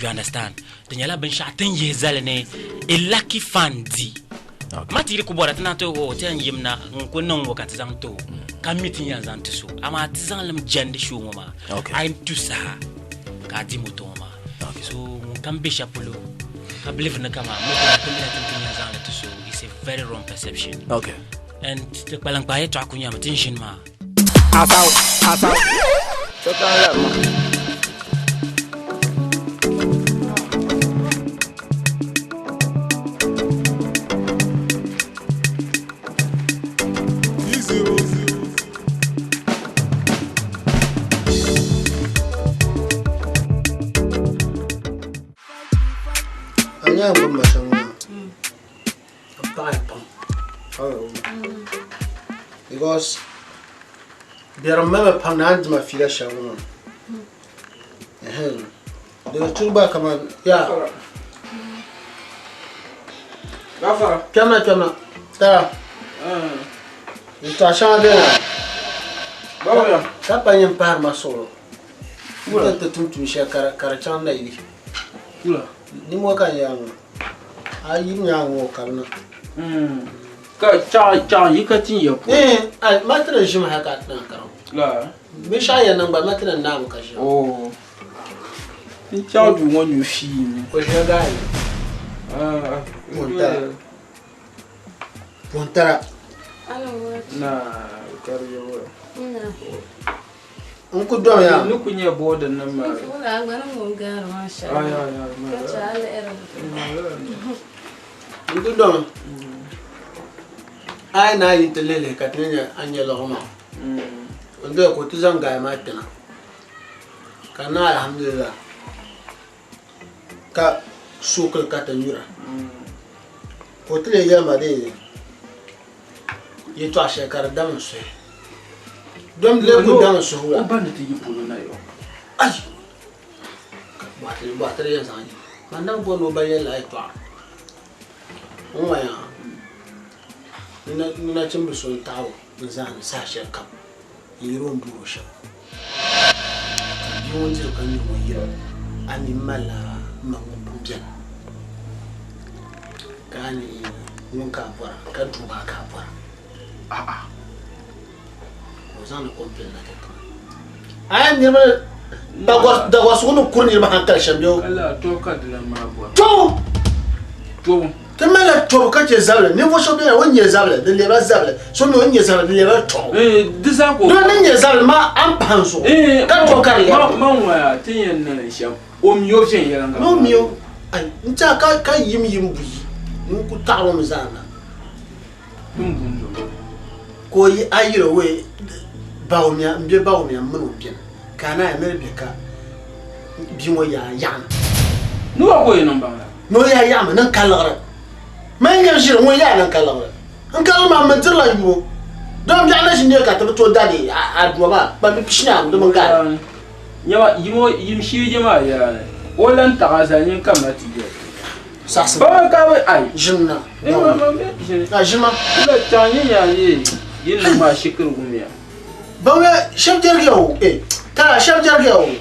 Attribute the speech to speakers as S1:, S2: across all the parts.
S1: You understand? Tenyala ben shaten yezalene e lucky fandi. Matiri ko bora tanato ho ten yimna ko non wakati zanto. Kamiti yan zanto so. Ama tizan lam jande shu ngoma. I'm too sa. Ka di motoma. So kan bisha polo. I believe in the kama. Mo ko tanya yan zanto so. It's a very wrong perception.
S2: Okay.
S1: And the balang bae to akunya attention ma.
S2: Asau. Chota
S3: because they remember Panand my figure shower. The two back come on, yeah. Come, there. It's a shot there. Tapa in Parma solo. What the two to share Carachan lady? Nimoka young. I young walk.
S4: Cha you cut in your
S3: I matter as you have got now. Wish I number matter and now.
S4: Oh, the child you want you feel.
S3: Where's your guy? Montara.
S4: Nah, carry your
S3: Uncle Doya,
S4: look in your board and number.
S5: I'm going to go
S3: Uncle Don. I know you to Lily Catania and your Loma. And there go to some guy, Martina. Can I alhamdulillah? Ka sukel Catanura. Hotele Yamade. You trash a cardamose. Don't let go down so well.
S4: Bandit you pull on you.
S3: Ay! Battery is on you. Madame Bono by a light bar. Oh, my arm. Nuna Chimbuson Tower, Zan Sasha Cup. You don't do a show. You want to come here. Animala Mampujan. Can you capra? Can't do a capra. Was on a complaint like a I am never. There was one who couldn't even catch him.
S4: Allah talk at the Mabo.
S3: Two. The man to catch a zable, never shall be a 1 year zable, the liver zable, so no 1 year zable, the liver talk.
S4: This uncle,
S3: no 1 year zable, ma and panso. Can't talk carry.
S4: Mamma, 10 years, Young.
S3: No, mew. I can't yim be. Uncle Tarum Zana. Go ye either way. Bow me and be bow me and moon. Can I America? Be more young.
S4: No way number.
S3: No, I am an color. Man, you're way and color. Uncle Mamma, like you. Don't be honest in your cat to daddy. I do about, but Pisham, the Munga. You see your Maya. All and Taz and you come at you. Sassa, I, Juna. Juma, you know my chicken woman. But Chef Jergo, eh? Chef Jergo.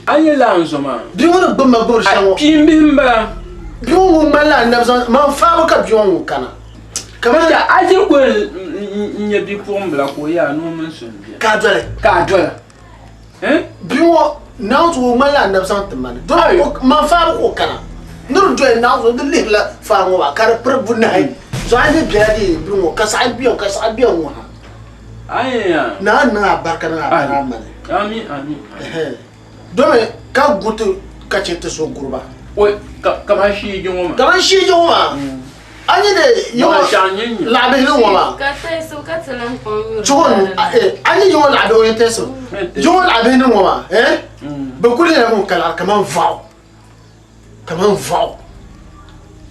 S4: I allow some man.
S3: Do you want to bum a bush?
S4: Pimba.
S3: You man, my father cut you on Cana. Come on,
S4: I think well, be poor black way, no mention. Cadwell. Eh?
S3: Do you want now to my land of something, man? Do I walk my father or Cana? No, join now with the little farm over Carapur night. so ai biya di bruno ka sa biya wa
S4: Aya.
S3: na barka na amane
S4: Amin.
S3: dome ka gutu ka ce ta so gurba
S4: Oi, kamar shi jin
S3: ma ani de yo la be no ma
S5: ka tai so ka tsalan kon
S3: chugon ani yo la be orienté so yo la be no ma ba kuli na mo kala kaman vao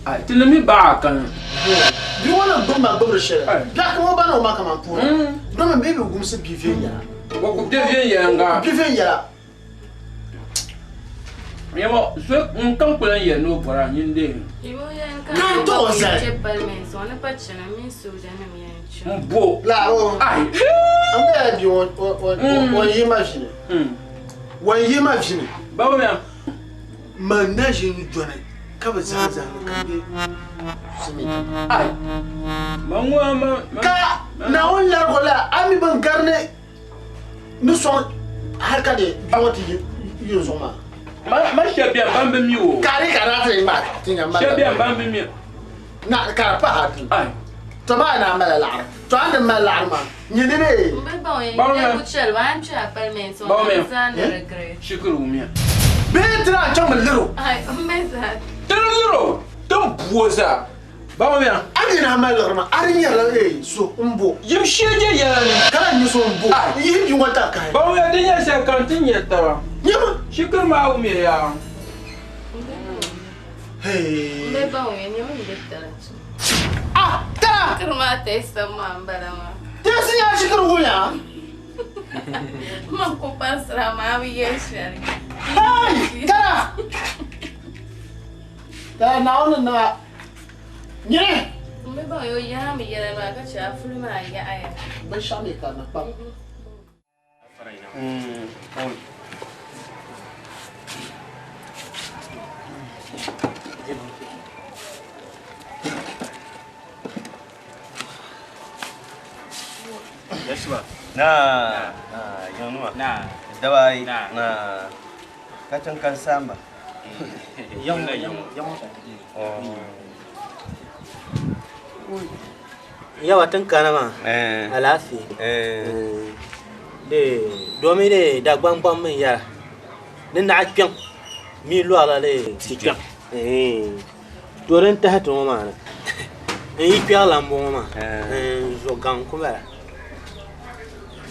S4: Ah, tu ne me bats quand même.
S3: Bi wala bomba bomba chere. Ga ko ba no ma kama pour. Do me bebe gum se bi vie ya.
S4: Wo ko de vie ya nga.
S3: Bi vie ya.
S4: Mais bon, ce on quand pour y no pour nyinde.
S3: Kan to sa.
S4: Bo.
S3: La o. Ai. Amba bi on imagine. Won imagine.
S4: Ba wo me.
S3: Manage ni jona. Ka ba za ka be.
S4: Ai.
S3: Ka na on la gola ami ban garne. Nous sommes harka de bawati yo zoma.
S4: Ma bien bambe mi o.
S3: Kari karata imba. Tinga mba.
S4: Bien bambe mi.
S3: Na karapa hati.
S4: Ai.
S3: To ba na mala la. To an mala la ma. Ni ne.
S5: Ba bu chel wan cha permesso. Sa ne regret.
S4: Shukuru mi.
S3: Betra chama lero.
S5: Ai, mesa.
S4: Lero. Tom boza. Ba mo bien.
S3: Ani na mala ma. Ari ya la so mbo.
S4: Yim sheje ya ni.
S3: Kala ni so mbo. Yim bi wata kai.
S4: Ba mo de ya 50 yeta.
S3: Nyama.
S4: Shukuru ma o mi ya.
S3: Hey.
S5: Me ba o ni mo de tara.
S3: Ah, ta.
S5: Kurma testa mambala ma.
S3: Tesi ya shukuru ya.
S5: Ma ko pasra ma wi yeshari.
S3: Hey, ta. Ta na ona na. Nye.
S5: Me ba yo ya mi yere ba ka cha fulu ma ya aya.
S3: Ba shame ka na pa.
S6: Nah, yang nuah.
S1: Nah,
S6: Dawai.
S1: Nah.
S6: Nah. Kacang kan samba.
S1: yang
S6: Oh.
S2: yawa tun kana ma alafi de domi de da gbangban min ya ni na kyan mi lo ala le si kyan doren ta hato ma na yi kyan lambo ma zo gan kuma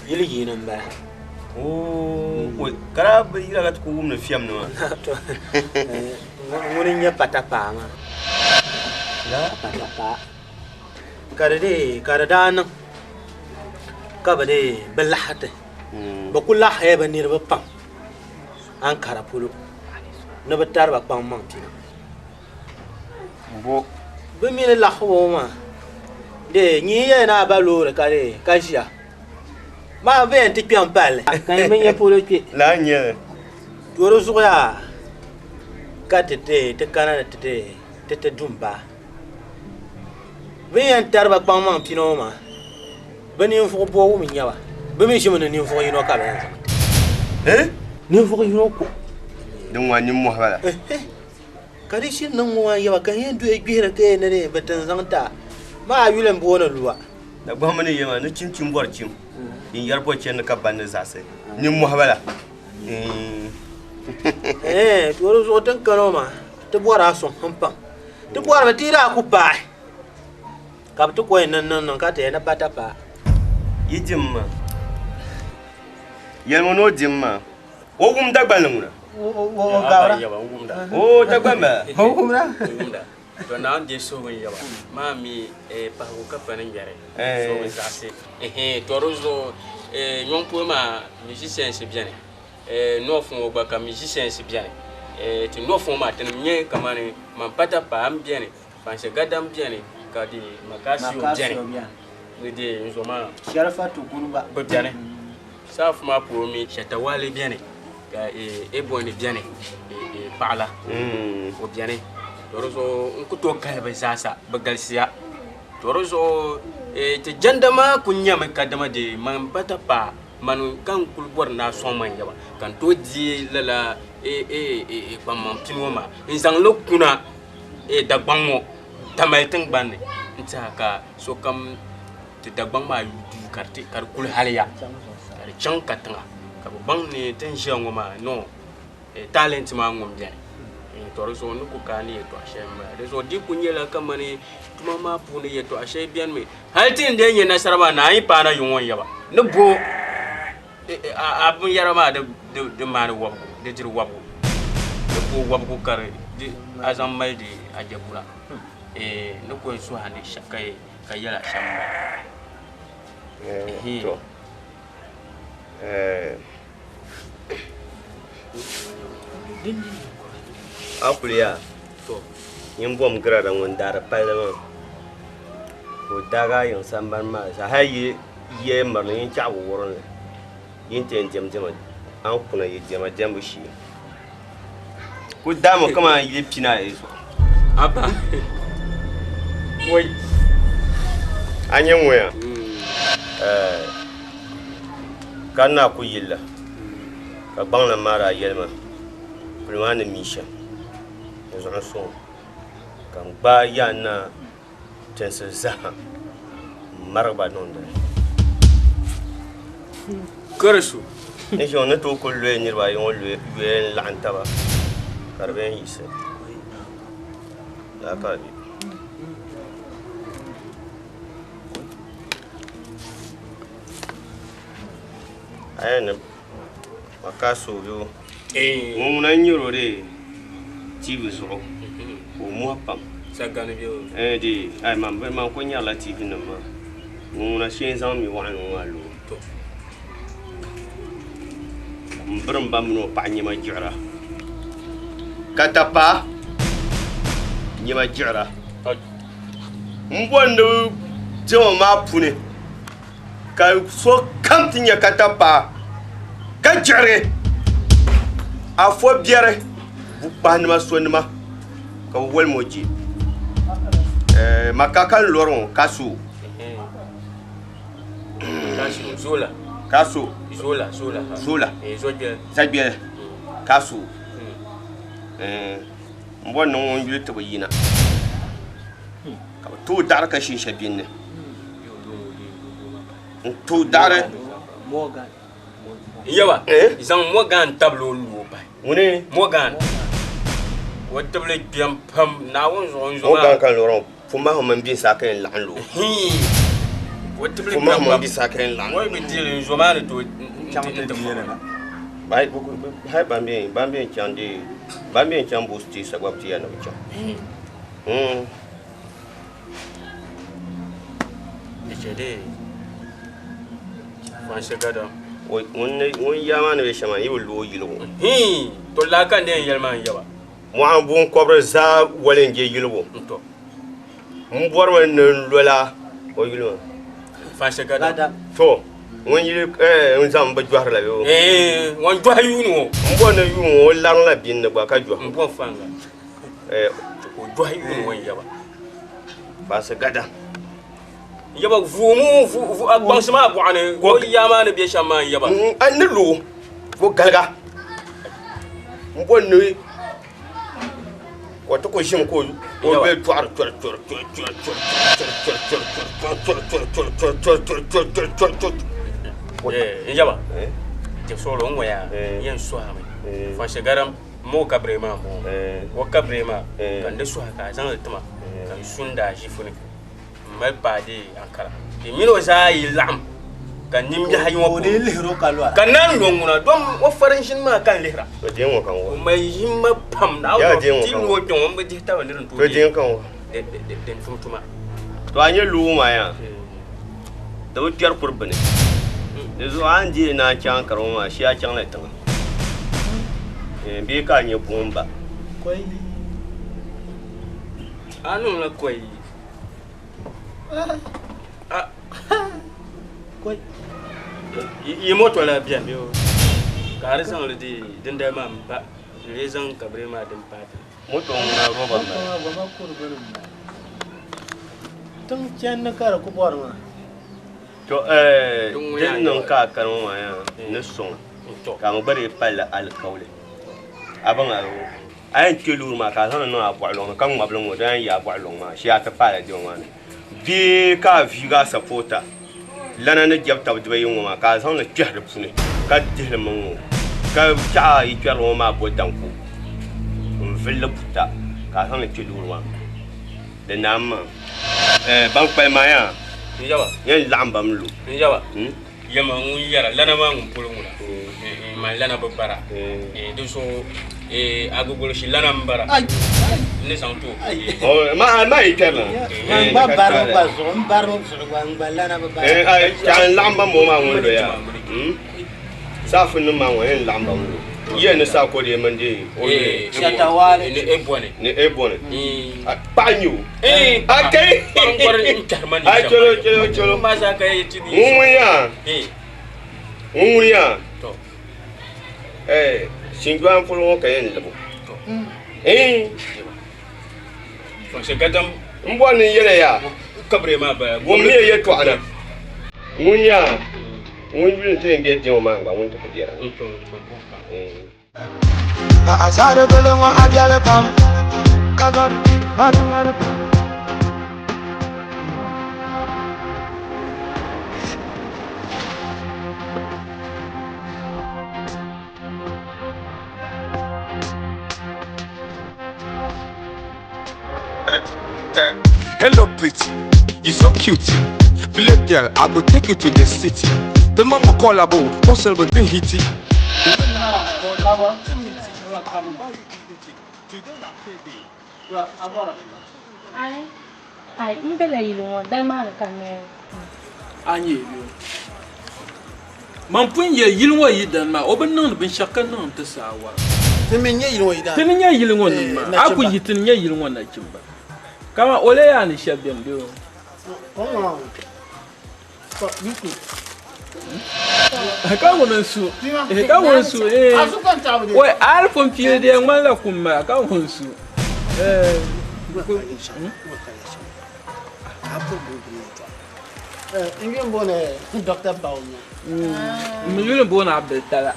S2: yili yinan ba
S6: Oh, kara ira gat ko wumna fiam no.
S2: ngurin ya patapa ma ya patapa kada nan ka ba de balahata ba kula haye ba nirba pam an karapulo na ba tarba pam man tina
S6: Bo.
S2: ba mi la ho ma de ni ya na ba lo re kare kashia ma be ti pian pale kan men ya polo ki
S6: La nye.
S2: toro zuya ka tete te kana tete dumba ben tarba pam man pino ma bani fo bo mi nyawa ba mi shimana ni fo yino ka ben ni fo yino ko
S6: Dun wani mu habala.
S2: kadi shin nan wa yawa kan yendo e gbira ke ne ne batan zanta ma yulen bona luwa
S6: Da ba mani yema no cim bor cim. In yarbo chen ka banne zase. Ni mu habala.
S2: toro zo tan kano ma to bora son hampan to bora ba tira ku ba ka to ko nan ka te na pata pa
S6: Yijimma. Yelmo no jimma. O gum dagbalunguna.
S2: o gawra
S6: Oh, dagbamba.
S2: o kumra
S1: to na de so wen yawa mami pa ko ka panen yare so wen zase torozo nyon po ma musicien c'est bien no fon ba ka musicien c'est bien tu no fon ma tan nye kamane man pata pa am bien pense gadam bien ka di makasi o bien ni de nzoma
S2: sharafa to kuruba
S1: ba bien ça fuma pour mi chatawale bien ka bon bien parla o bien torozo nkuto kay ba sasa bagalsiya torozo te jandama kunya mai kadama de man bata pa manu kan kulbor na son man yaba kan to di lala pamam tinoma inzang lokuna dagbango
S7: tamaitin banne nta ka so kam ti dagbang ma yu karti kar kul haliya kar chang katanga ka bang ni ten jango ma no talent ma ngom bien to so no ko kani to ashemba de so di kunyela kamani tuma ma puni ye to ashe bien me haltin de nye nasarama na yi pana yunwon yaba no bo abun yarama de mani wabu de jir wabu de ko wabu kare di azam mai di ajabula no ko so hande shakai kayala shamba
S6: to akuliya
S7: to
S6: yimbom grada won dara palama ko daga yin samban ma sa hayi ye marno yin cha woron yin ten jam an kuna yi jama jambu shi ku damo kama yi pina eso
S7: apa woi
S6: anyen waya kana ku yilla ka bangna mara yelma kulwana misha zo so kan ba yana tense za marba non da
S7: karasu
S6: ne jo ne to ko le ni ba yon le lanta ba karben yise la ka bi ayana makaso yo mun nan yiro de TV so ko mo pam
S7: sagane bio
S6: di ay man ko nyala TV na ma mun na shen zam mi wa no walo to mbram bam no pa nyima jira katapa nyima jira mbondo jo ma pune ka so kam tinya katapa ka jare afo biere bu panma sonma ka wol moji makakan loron kasu
S7: zola
S6: kasu
S7: zola zobie
S6: sabie kasu mbon no yule to yina ka to dar ka shin shabinne to dar
S2: mogan
S7: yawa izan mogan tablo lu ba
S6: woni
S7: mogan wadable biam pam na won zo
S6: mogan kan loron fuma ho man bin sa kan lan lo
S7: wadable
S6: fuma ho man bin sa kan lan
S7: wo bi dire zo ma to
S6: chamte de yena bai boko hai bambien chande bambien chambo sti sa gwapti yana bicha
S7: echede fanse gada
S6: won yama ne shama yi lo yilo
S7: to la kan den yelma yaba
S6: mo an bon kobre za walen je yilo
S7: to
S6: mbor man lola o yilo
S7: fanse gada
S6: to won yilo on zam ba jwar la yo
S7: won jwa yunu
S6: mbon na yu o lang la bin ba ka jwa
S7: mbon fanga o jwa yunu won yaba
S6: fanse gada
S7: yaba vumu agbansama buane ko yama ne be shama yaba
S6: an ne lo ko galga mbon ne ko to ko shim ko o be twar
S7: yaba te solo ngoya yen soame fa shagaram mo kabrema mo wo kabrema kan de so ka zan tuma kan sunda jifuni mai bade ankara de mino za yi lam kan nim ja hayi wo
S2: de lihro kalwa
S7: kan nan longuna don wo farin shin ma kan lihra
S6: to de wo kan wo
S7: mai himma pam na wo ti wo don wo be ta wani to
S6: de kan wo
S7: de futuma
S6: to anye lu ma ya da wutar kurbane da zo an je na can karoma shi ya can laitan bi ka nye bomba
S2: koi
S7: anu la koi
S2: koi
S7: yi moto la bien bio kare san le di dinda ma ba rezan kabre ma din pati
S6: moto na roba ma
S2: ba kurbane tun can na kara ku bor ma
S6: to din nan ka karoma ya ne son ka mu bare pala alkawle aban aro Ayan kelur ma ka sana no abwa long kan ngab long dan ya abwa long ma shi ata pala di wana bi ka viga supporter lana na jabta de bayin ma ka sana kyar da fune ka dihla mun ka cha yi kyar ma bo danku villa puta ka sana kelur ma de nam bang pa ma ya
S7: ni jaba
S6: yan lambam lu
S7: ni jaba yama ngun yara lana ma ngun pulungula ma lana babara do so agogolo shi lana mbara ne santo
S6: ma ikela
S2: ba baro ba so mbaro so ba lana ba
S6: ay kan lamba mo ma ngondo ya safu no ma ngwen lamba mo ye ne sa ko de mande
S2: chatawale
S6: ne ebone panyu akay ay cholo
S7: ma sa kay tidi
S6: umuya to singwan fulo kay ndabo
S7: donc c'est gadam
S6: mboni yele ya
S7: kabre ma ba
S6: gomni ye to ana munya mun bin te nge je ma ngba mun to dira
S8: asare bele wa abiale pam kagon manu
S9: Hello pretty, you so cute. Black girl, I go take you to the city. The mama call about possible thing hitty.
S5: Ai, mbele yilo dal ma kan ne.
S4: Anye yo. Man pun ye yilwo yidan ma oben nan bin shakkan nan ta sawa.
S3: Timin ye yilwo yidan.
S4: Timin ye yilwo nan ma. Aku yitin ye yilwo na kimba. Kama ole ya ni shabem do.
S3: Oh.
S4: Ka wonsu. Ka wonsu Oi, alfon fiye de ngala kuma ka wonsu.
S3: Ingin bone Dr. Baunya.
S4: Ingin bone Abdel Tala.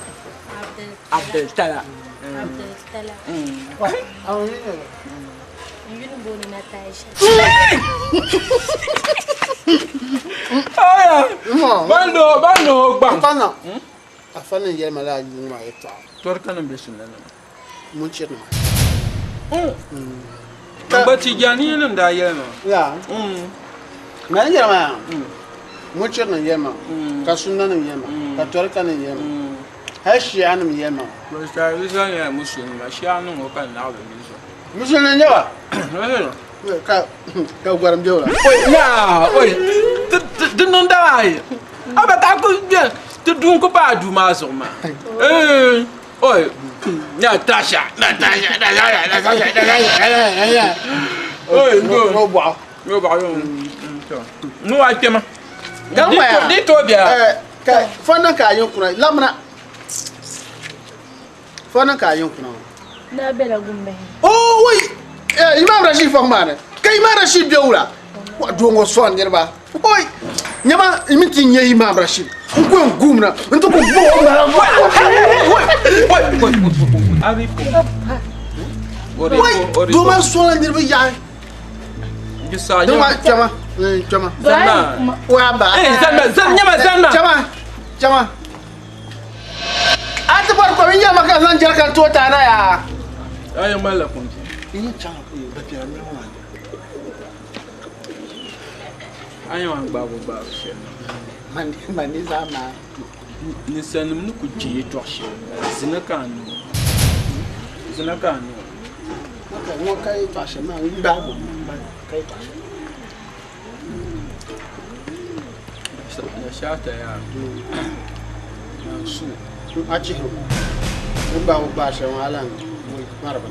S4: Abdel Tala.
S5: Ingin bone Natasha.
S4: Aya. Bando bang.
S3: Afana. Afana yema la yuma eta.
S4: Torkana besunna.
S3: Mun chirna.
S4: Bati jani nan da yema.
S3: Ya. Ngani yema. Mun chirna yema. Ka sunna nan yema. Ka torkana yema. Hashi anum yema.
S4: Ko sai bisa ya musulma shi anun ko kan na ba bisa.
S3: Musulman yawa. Ka gwaram jawla.
S4: Oi, tu non dai. Aba ta ko bien. Tu dun ko ba du ma so ma. Oi. Natasha. Oi,
S3: no ba.
S4: No ba yo. No wa tema.
S3: Gamba.
S4: Di to bia.
S3: Ka fana ka yin kuna lamna. Fana ka yin kuna.
S5: Na bela gumbe.
S3: Oh, wait. Imam Rashid Fahmane. Ka Imam Rashid biawla. Wa dongo son yerba. Oi. Nyama imiti nye Imam Rashid. Nko ngumna. Nto ko bo.
S4: Abi ko.
S3: Wait. Doma son yerba ya.
S4: Gisa
S3: Doma chama. Chama.
S4: Zanna.
S3: Wa ba.
S4: Zanna.
S3: Chama. Ata par ko winya maka zan jarkan to tana ya.
S4: Ayo mala kunti.
S3: Ini chama ko ba tira mi wa.
S4: Ayo an babu she.
S3: Mani zama.
S4: Ni sanum ku ji to she. Zina kanu.
S3: Ka mo kai to she ma babu. Kai to she.
S4: Ya shata ya. Su.
S3: Achi ho. Ba she wala maraba.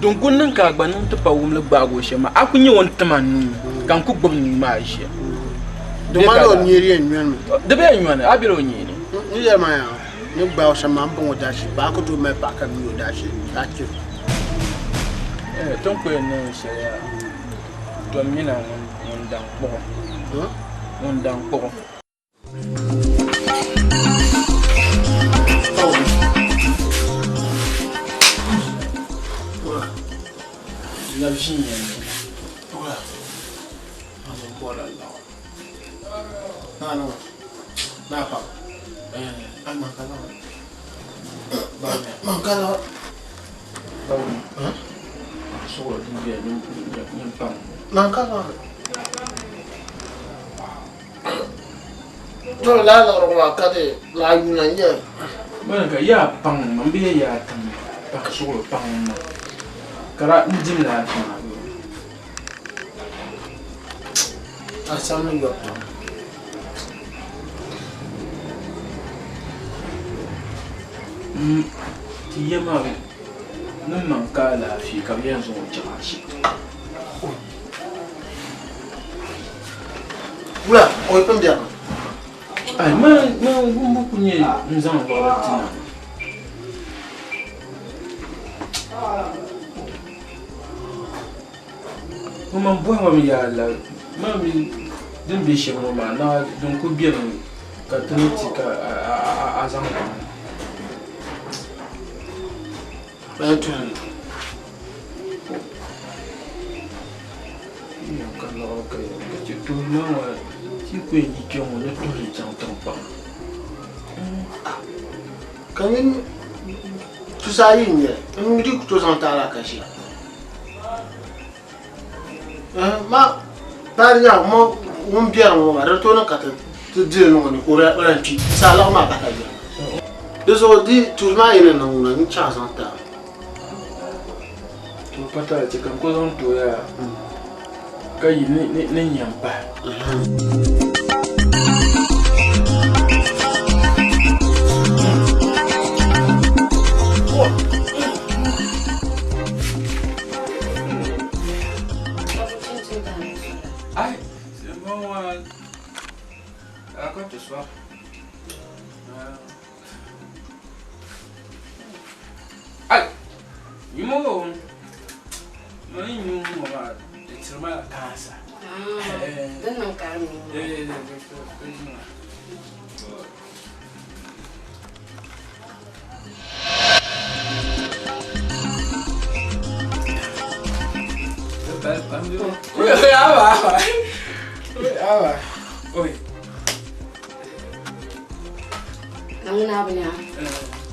S4: Don gunnan ka gbanin tupa wumle gbago she ma akunyi won tamanu kan ku gbom ma she.
S3: Do ma lo nyiri enwan.
S4: De be enwan abiro nyiri.
S3: Ni ya ma ya. Ni gba o she ma mbon dashi ba ko do me pa ka mi o dashi. Achi.
S4: Ton ko en she ya. Do mina won dan ko. Won dan ko. vie. Voilà. Voilà.
S3: Non, non. Non, pas. Mancala. Hein?
S4: Sur le dia, nous pas.
S3: Mancala. Tu là, on va garder la union.
S4: Bon, il y a pas, mais il y a pas sur le pain. Car nous disons là.
S3: Ah, ça me y va.
S4: Il y a ma non manque la fille qui vient son charge.
S3: Oula, on peut me dire.
S4: Ah, non, beaucoup nous en voilà. Maman boit il y a la maman d'un bécher maman là donc bien catholique à Zamba.
S3: Ben tu.
S4: Tout le monde, si vous pouvez dire qu'on ne tous les gens pas.
S3: Quand même, tout ça y est, on me dit que tout en temps la caché. Ma, par exemple, moi, on bien, on va retourner quand tu dis non, on aurait un petit, ça là, on m'a pas dit. Les autres disent, tout le monde est là, on a une chance en temps.
S4: Tu peux pas c'est comme quoi on doit. Quand il n'y a pas. Aïe, c'est bon. À quoi tu sois? Aïe, il m'a dit. C'est vraiment la casa.
S5: Non, Carmen.
S4: Oui.
S5: Namun apa ni?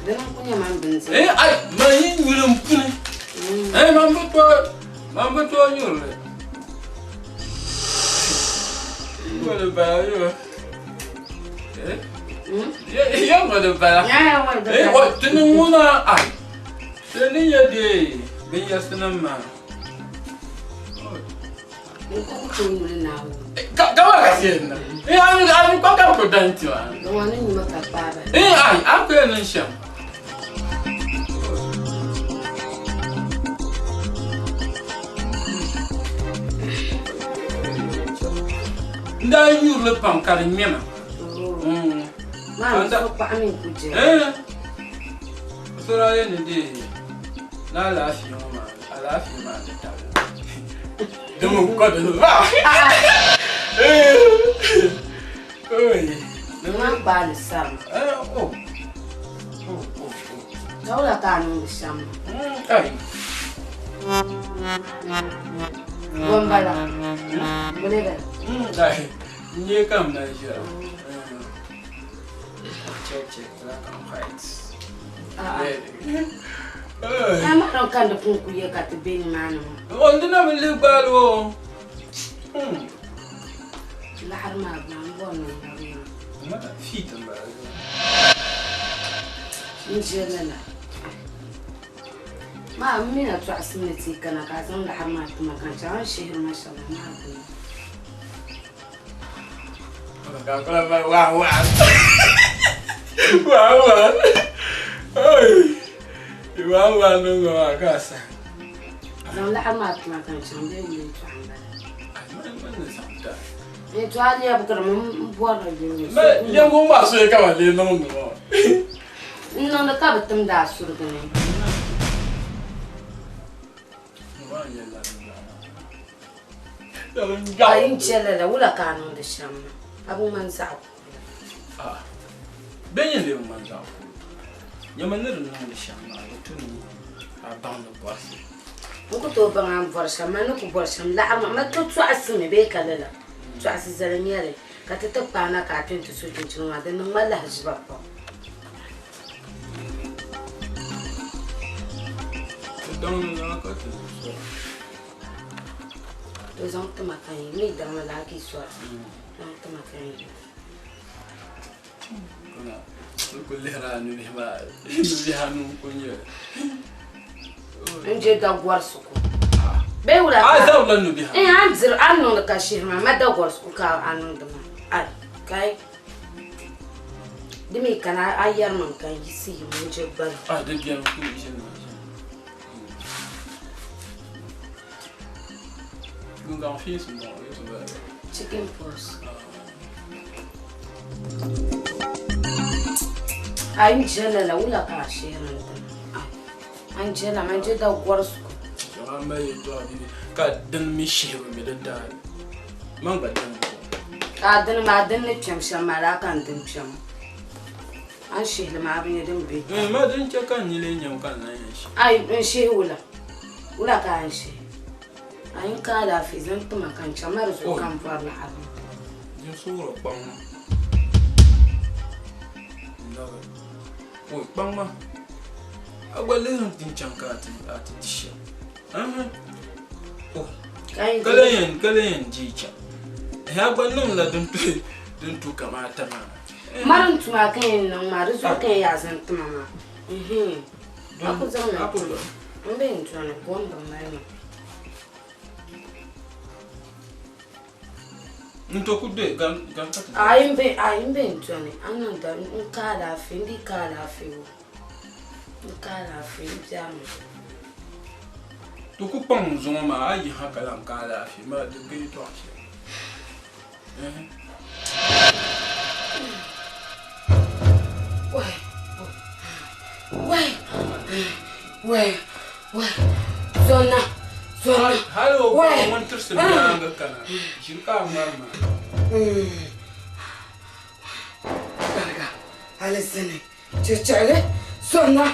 S5: Dengan punya mampu.
S4: Ay, main belum punya. Mampu tu nyur. Boleh bayar. Ya boleh bayar.
S5: Ya, boleh bayar.
S4: Oh, tenang muna. Ay, tenang ya deh. Biasa nama.
S5: Kau cuma nak.
S4: Kau kasih na. Aku kau berdanti lah.
S5: Kau ni macam apa?
S4: Ay, aku yang nasiam. Nda nyur le pam kali mema.
S5: Mana so pa amin kuje.
S4: Sura ye ni de. Na lafiya ma, lafiya ma ta. Demu ko de ba. Oi.
S5: Memang bal sam.
S4: Oh.
S5: Kau lah kan sam.
S4: Ai.
S5: Gombala. Boleh kan?
S4: Ai. Ni kam na je. Check la kam fight.
S5: Nama orang kan dah pun kuya kata bini mana.
S4: Oh, dia nak beli baru.
S5: Lahar mah bang,
S4: Mana fit baru.
S5: Insyaallah. Ma mina tu asinati kana kazan lahar mah tu makan jangan syih masyaallah ma.
S4: Kalau wah. Wah. Oi. Wah nunggu akasa.
S5: Jangan lahar mah tu makan jangan dia boleh tu ambil.
S4: Mana sampai.
S5: Itu aja bukan membuat lagi.
S4: Yang gua masuk ke kawan dia nunggu.
S5: Nang dekat betul dah suruh kene. Ay, insyaallah wala kanu de sham. Abu mansau.
S4: Benye le mansau. Yamanir nung de sham na tuni abang de boss.
S5: Nko to banga vorsam ma no ko vorsam la ma to to asime be kalala to asizalanyere ka te to pana ka twento so twento ma de no mala hajba pa
S4: Don't know what to do.
S5: Os homens tomam canho, me dão uma lá que só. Não tomam canho.
S4: كلها نبيها نكوني
S5: نجي دغور سكو بيولا
S4: دولة نبيها
S5: انزل عنو كاشير ما دغور سكو كا عنو دما اي كاي دمي كان ايار من كان يسي من جبل
S4: دغيا كل شيء نغان فيس مو
S5: chicken pox Angela la ula ka shera Angela manje da gwarsu
S4: amma yato ka dan mi shehu mi dan da man ba dan
S5: ka dan ma dan ne pyam shamara kan dan pyam an shehu ma abin dan be
S4: ma dan ce kan ni le nyam kan nan shi
S5: ai shehu la ula ka an shehu ai ka da fi zan tuma kan chamar zo kan far la abin
S4: jin sura ban Oi, bang ma. Agora lembra de chancate a te deixar. Oh. Kalen jicha. Agora não lá dentro camata ma.
S5: Maran tuma kan nan ma rizo kan ya san tuma ma. Aku zauna.
S4: Aku ba.
S5: Mbe ntwana bomba mai.
S4: Nto ku de gan pati.
S5: Ayimbe ntwane ananda nkala afindi kala afiwo. Nkala afindi jamu.
S4: To ku pang zoma ma ayi hakala nkala afi ma de ke to afi.
S5: Wai. Zona.
S4: Hallo, man terus bilang kana. Jirka marma.
S5: Karga. Alesene. Cecere. Zona.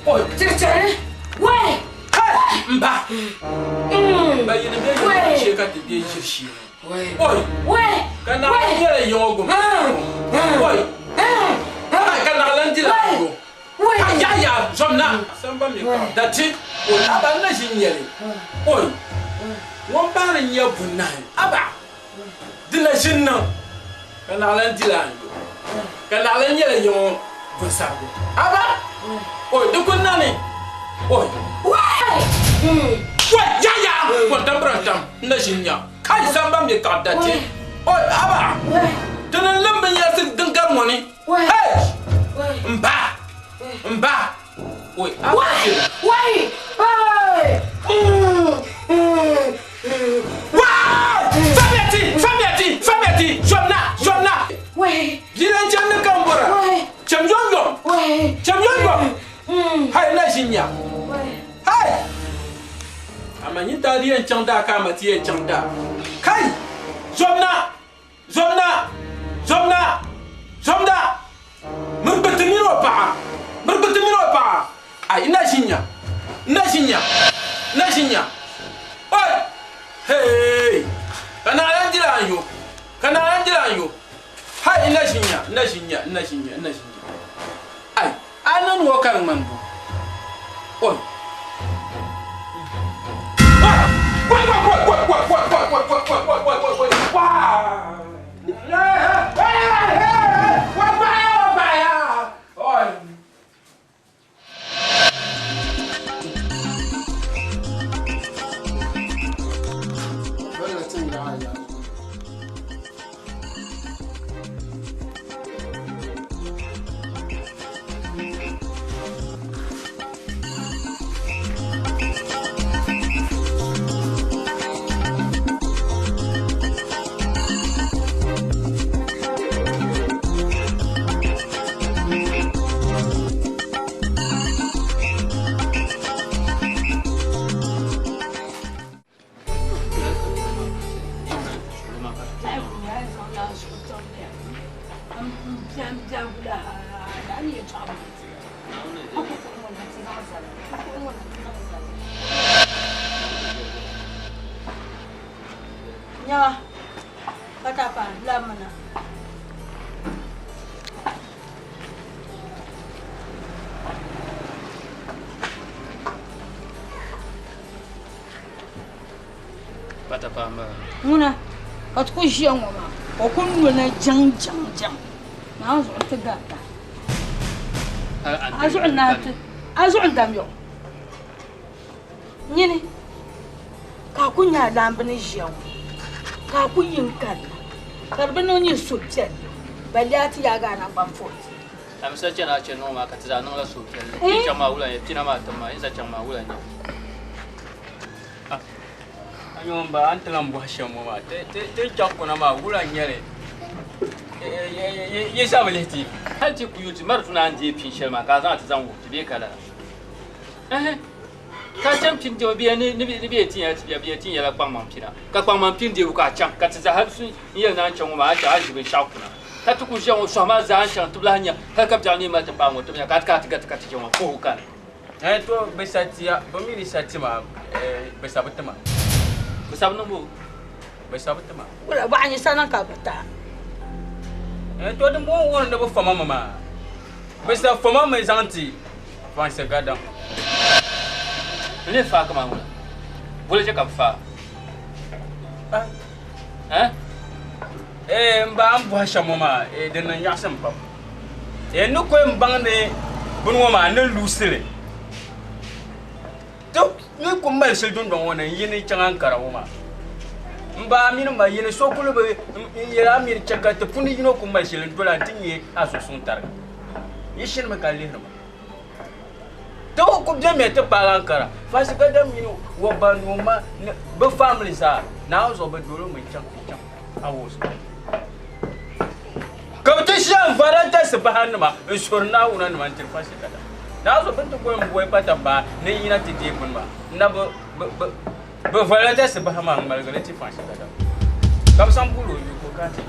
S4: Oi,
S5: cecere. Wai.
S4: Mba. Mba yene be je ka te de jirshi. Oi. Kana yele yogo. Oi. Kana landila yogo. Ya, zomna. Samba mi ka. Dati. Oi, aba na jinyele. Oi. Won ba na nya bunai. Aba. Dina jinna. Kana landila yogo. Kana landila yogo. Busago. Aba. Oi, dukun nani. Oi. Ya. Won tambrantam na jinya. Kai samba mi ka dati. Oi, aba. Dina lamba ya sin dingar moni. Hey. Mba. Oi,
S5: Wai.
S4: Famiati. Jomna.
S5: Wai.
S4: Jiran janna kambura. Chamjongo. Hai na jinya. Hai. Amanyi tadi en chanda kama ti en chanda. Kai. Jomna. Merbetemiro pa. Ai na jinya. Oi. Hey. Kana andilanyo. Hai na jinya. Ai, anan wakal manbu. Oi.
S10: Nyawa. Kata apa? Belah mana?
S1: Kata apa mbak?
S10: Muna. Kata ku siang mama. Aku nuna jang. Nah, so tegata. Azu ndam yo. Nyini. Ka ku nya dam bani siang. Ka ku yin kan. Karbano ni subjen. Baliati ya ga na bamfo.
S1: Am sa chana chano ma ka tsa no la su ke. Ni chama ula ye tina ma tama isa chama ula ni. Ayo mba antala mbo shamo ma. Te chako na ma ula nyere. Ye sa baleti. Halti ku yuti mar tuna anje pin shelma ka za ta zan wo be kala. Ka cham pin de bi ni bi tin ya ti bi tin ya la kwang man pina. Ka kwang man pin de ka cham ka tsa har su ye na chang ma ja ji be shakuna. Ka tu ku shang so ma za chang tu la nya ka ka ja ni ma ta ba mo tu ya ka chang ko kan. To be sa ti ya ba mi ni sa ti ma be sa butama. Be sa no mo. Be sa butama.
S10: Wala ba ni sanan ka bata.
S1: To dum bo won da bo fama mama. Be sa fama mai zanti. Fa se gadan. Ne fa kama wala. Wala je ka fa. Mba ambu hasha mama de nan yasam pap. No ko mbang ne bunu mama na lusile. To ne ko mal sel don don wona yene changan kara mama. Mba mi no ma yene so ko be yera mi chaka te puni no ko mal sel dola tinye aso sun tar. Yishin me kalle no. To ko de me te paran kara. Fasi ka da mi no wo ban wo ma be family sa na zo be dolo me chang. Awos. Kabutisha varanta sebahan ma surna una man tirfasi kada. Na zo bintu ko mboy patamba ne yina tidi bunma. Na bo varanta sebahan ma malgalati fasi kada. Kam sambulo ko kati.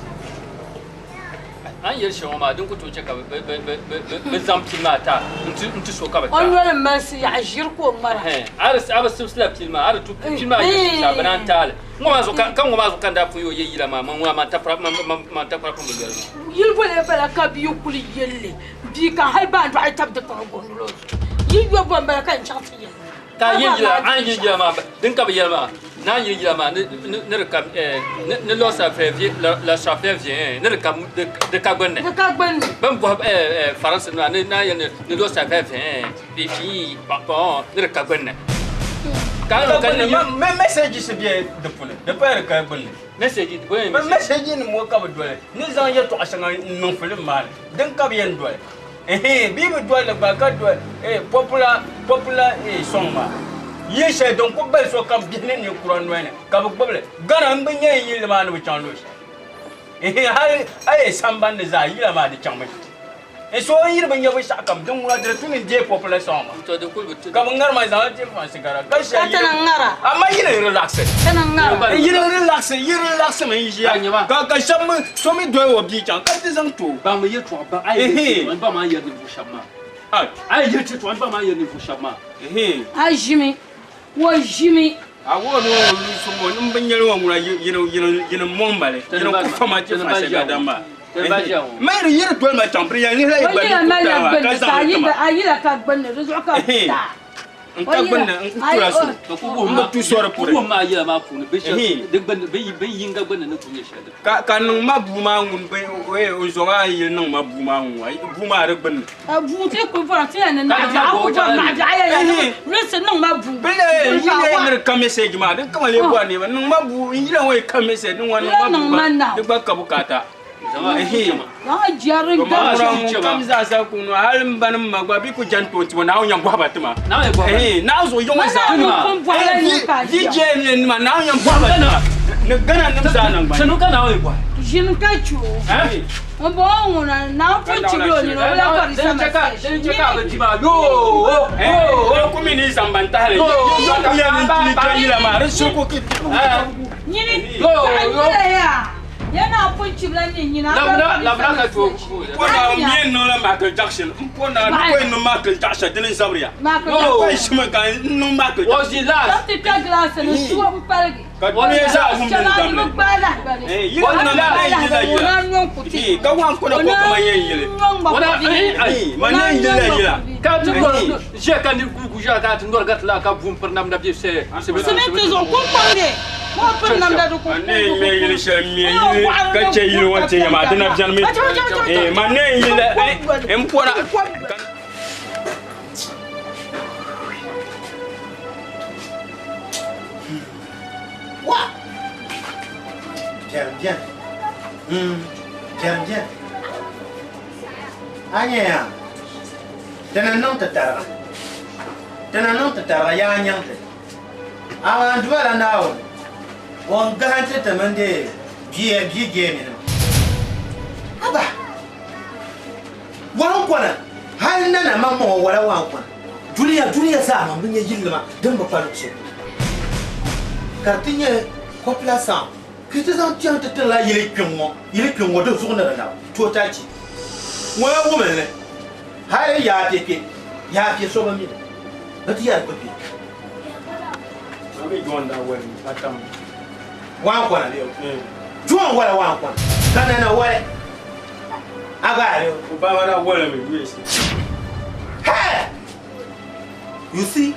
S1: An yel shoma dun ku toce ka be zampi mata ntu so ka bata.
S10: On wala mas ya ajir ko mara.
S1: Aras abas subsla filma ara tu filma ya banan tal. Ngoma zo kan ngoma zo kan da fuyo ye yila ma ma ta pra ma ta pra ko ngel.
S10: Yil wala bala ka bi yukuli yelle. Bi ka hay ba ndo ay tabda ko gondolo. Yil yo bo bala kan chati yelle.
S1: Ka yila an yila ma din ka bi yila ma. Na yila ma ne ka ne lo sa fait la sa fait vient ne ka de ka bonne.
S10: De ka bonne.
S1: Bam bo France na ne lo sa fait vient. Bi fi papa ne ka bonne. Message c'est bien de poulet. De pas que bonne. Message bonne. Message ni mo ka bodole. Ni zan ya to asanga non fele mal. Den ka bien doole. Bi bi doole ba ka doole. Popular song Yes, don't go back so come beginning your Quran when Kabble. Gun and ye man with John Lewis. I somebody desire Yama the Chairman. And so even you wish I come, don't want to tune in dear popular song. So the cool governor my auntie for cigar. Am I relaxing? You relax, you relax me. So me do of the junk. That isn't true. Bama you to I Bama you the Bushama. I get it one Bama you the Bushama.
S10: Hi, Jimmy. What Jimmy?
S1: I want to lose someone, you know, Mombale, you know, for my Dama. Mary, you're 12 my temple, and you're too sort of put my Yamapu, Bishop, the Yinga Bun Can Mabuma way so I know Mabuma, Buma Bun.
S10: I would take for a 10 and I listen, no Mabu.
S1: Come message, madam. Come on, one even no Mabu, you know, come message, no one, the Bakabukata.
S10: Jerry
S1: comes as a Kuno, Alan Banam Magabiku Janto, when now young Babatuma. Now so young as DJ and Manayam Babana. The gun and Zanam, Sanuka now.
S10: Jim Kachu. A bone and now put you on check out the Tiba. Oh, come in some Bantari. You need to go. Yana punchi blani nyina.
S7: La ka to. Pona mien no la Michael Jackson. Pona no Michael Jackson dinin sabria. No, ko shima kan no Michael Jackson.
S10: Ozi la. Ti ta glace no suwa mpalgi.
S7: Wani ya sa mun bin
S10: dan.
S7: Eh, yi na ma yi la yi. Ka wan ko na ko kuma yin yi. Wala ai, ma ne yi la yi. Ka tu ko je kan ni ku ja ta tu ndor gat la ka bum per nam da bi se.
S10: Se me zo ko pande. Mo per nam da ko.
S7: Ne me yi sha mi yi ka ce yi wonte ya ma dana jan mi. Eh, ma ne yi la em pora.
S3: Bien. Bien. Anya. Tena non tatara ya nyante. Awan duala nawo. Won gahante tamande biye mi. Aba. Wan kwana. Hal nana mammo wala wan kwana. Duniya sa man bin yilma dan ba falu ce. Kartinye ko plaçant. Kita zan tiyan ta la yele kwenwo do zo na na total ci wa woman ne hare ya ke so ba mi ba ti ya ko bi
S7: ami gonda wani atam
S3: wa ko na le juan wala wa ko kana na wale aga le
S7: ko ba wala wala mi yes
S3: hey you see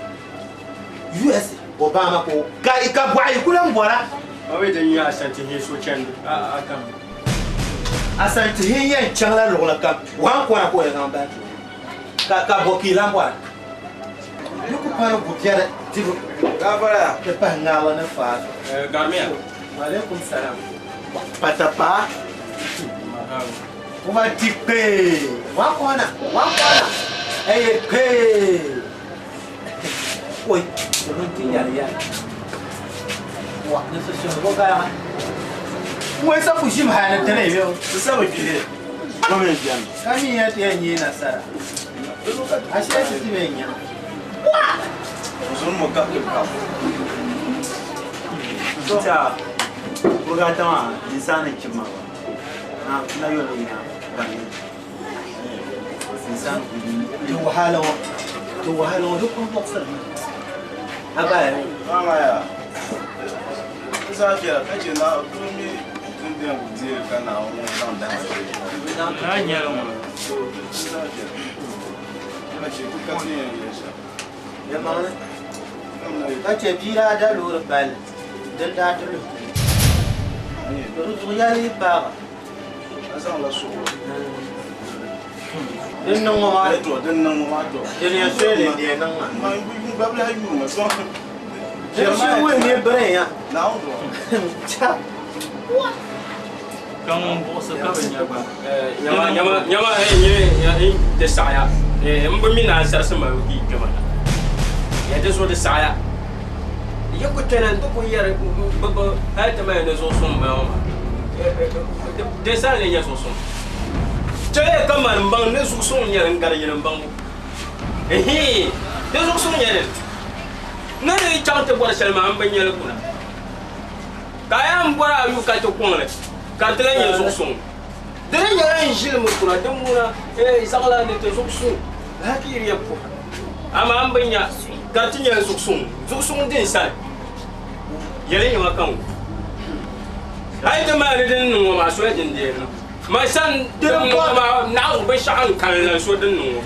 S3: US Obama ko ka bwa ikula mbora
S7: awe da yi asanti he so chen atam
S3: asanti he yen changla lo la ka wan ko na ko ya ngamba ka boki lambwa yuko pano bukiara tibu gabara ke pa ngala na fa
S7: garmia
S3: alaikum salam patapa uma tipe wan ko na pe oi non ti ya wa na so so go ga mo sa fushi ma na tare yo sa ba ki ko men biyan kami ya te ni na sara ashe ti men ya wa sun mo ka ta ko ga ta ma insana kimma na yo ne na ba ni insan to wahala duk kun boxer aba ya
S11: Zafiya kace na dumi tun da guje kana wannan kan da
S7: na nyara mu
S11: zafiya kace duka ne ya sha
S3: ya mana kace bira da lura bal dan da tulu to ya ni ba
S11: asan la so
S3: din nan ma
S11: to
S3: din ya sele ne nan
S11: ma bu babla yu ma so
S3: Shi wai ne bare ya.
S11: Now
S3: Cha.
S7: Kan bosa ka banya ba. Nyama ya de saya. Mbo mi na sa sama ki kama. Ya de so de saya. Ya ko kenan to ko yare baba ha ta mai ne so sun ma. De sa ne ya so sun. Tele kama mbang ne so sun ya ngara ya mbang. De so sun ya na ne chante bora selma am banyele kuna kaya mbora yu ka to kunle ka tele nye soksun dere nya njile mo kuna demuna isagala ne te soksun hakiri ya ko ama am banya ka tinye soksun din sai yele nya kan ai de ma ne den no ma so din de ma san de ma na u be shan kan la so din no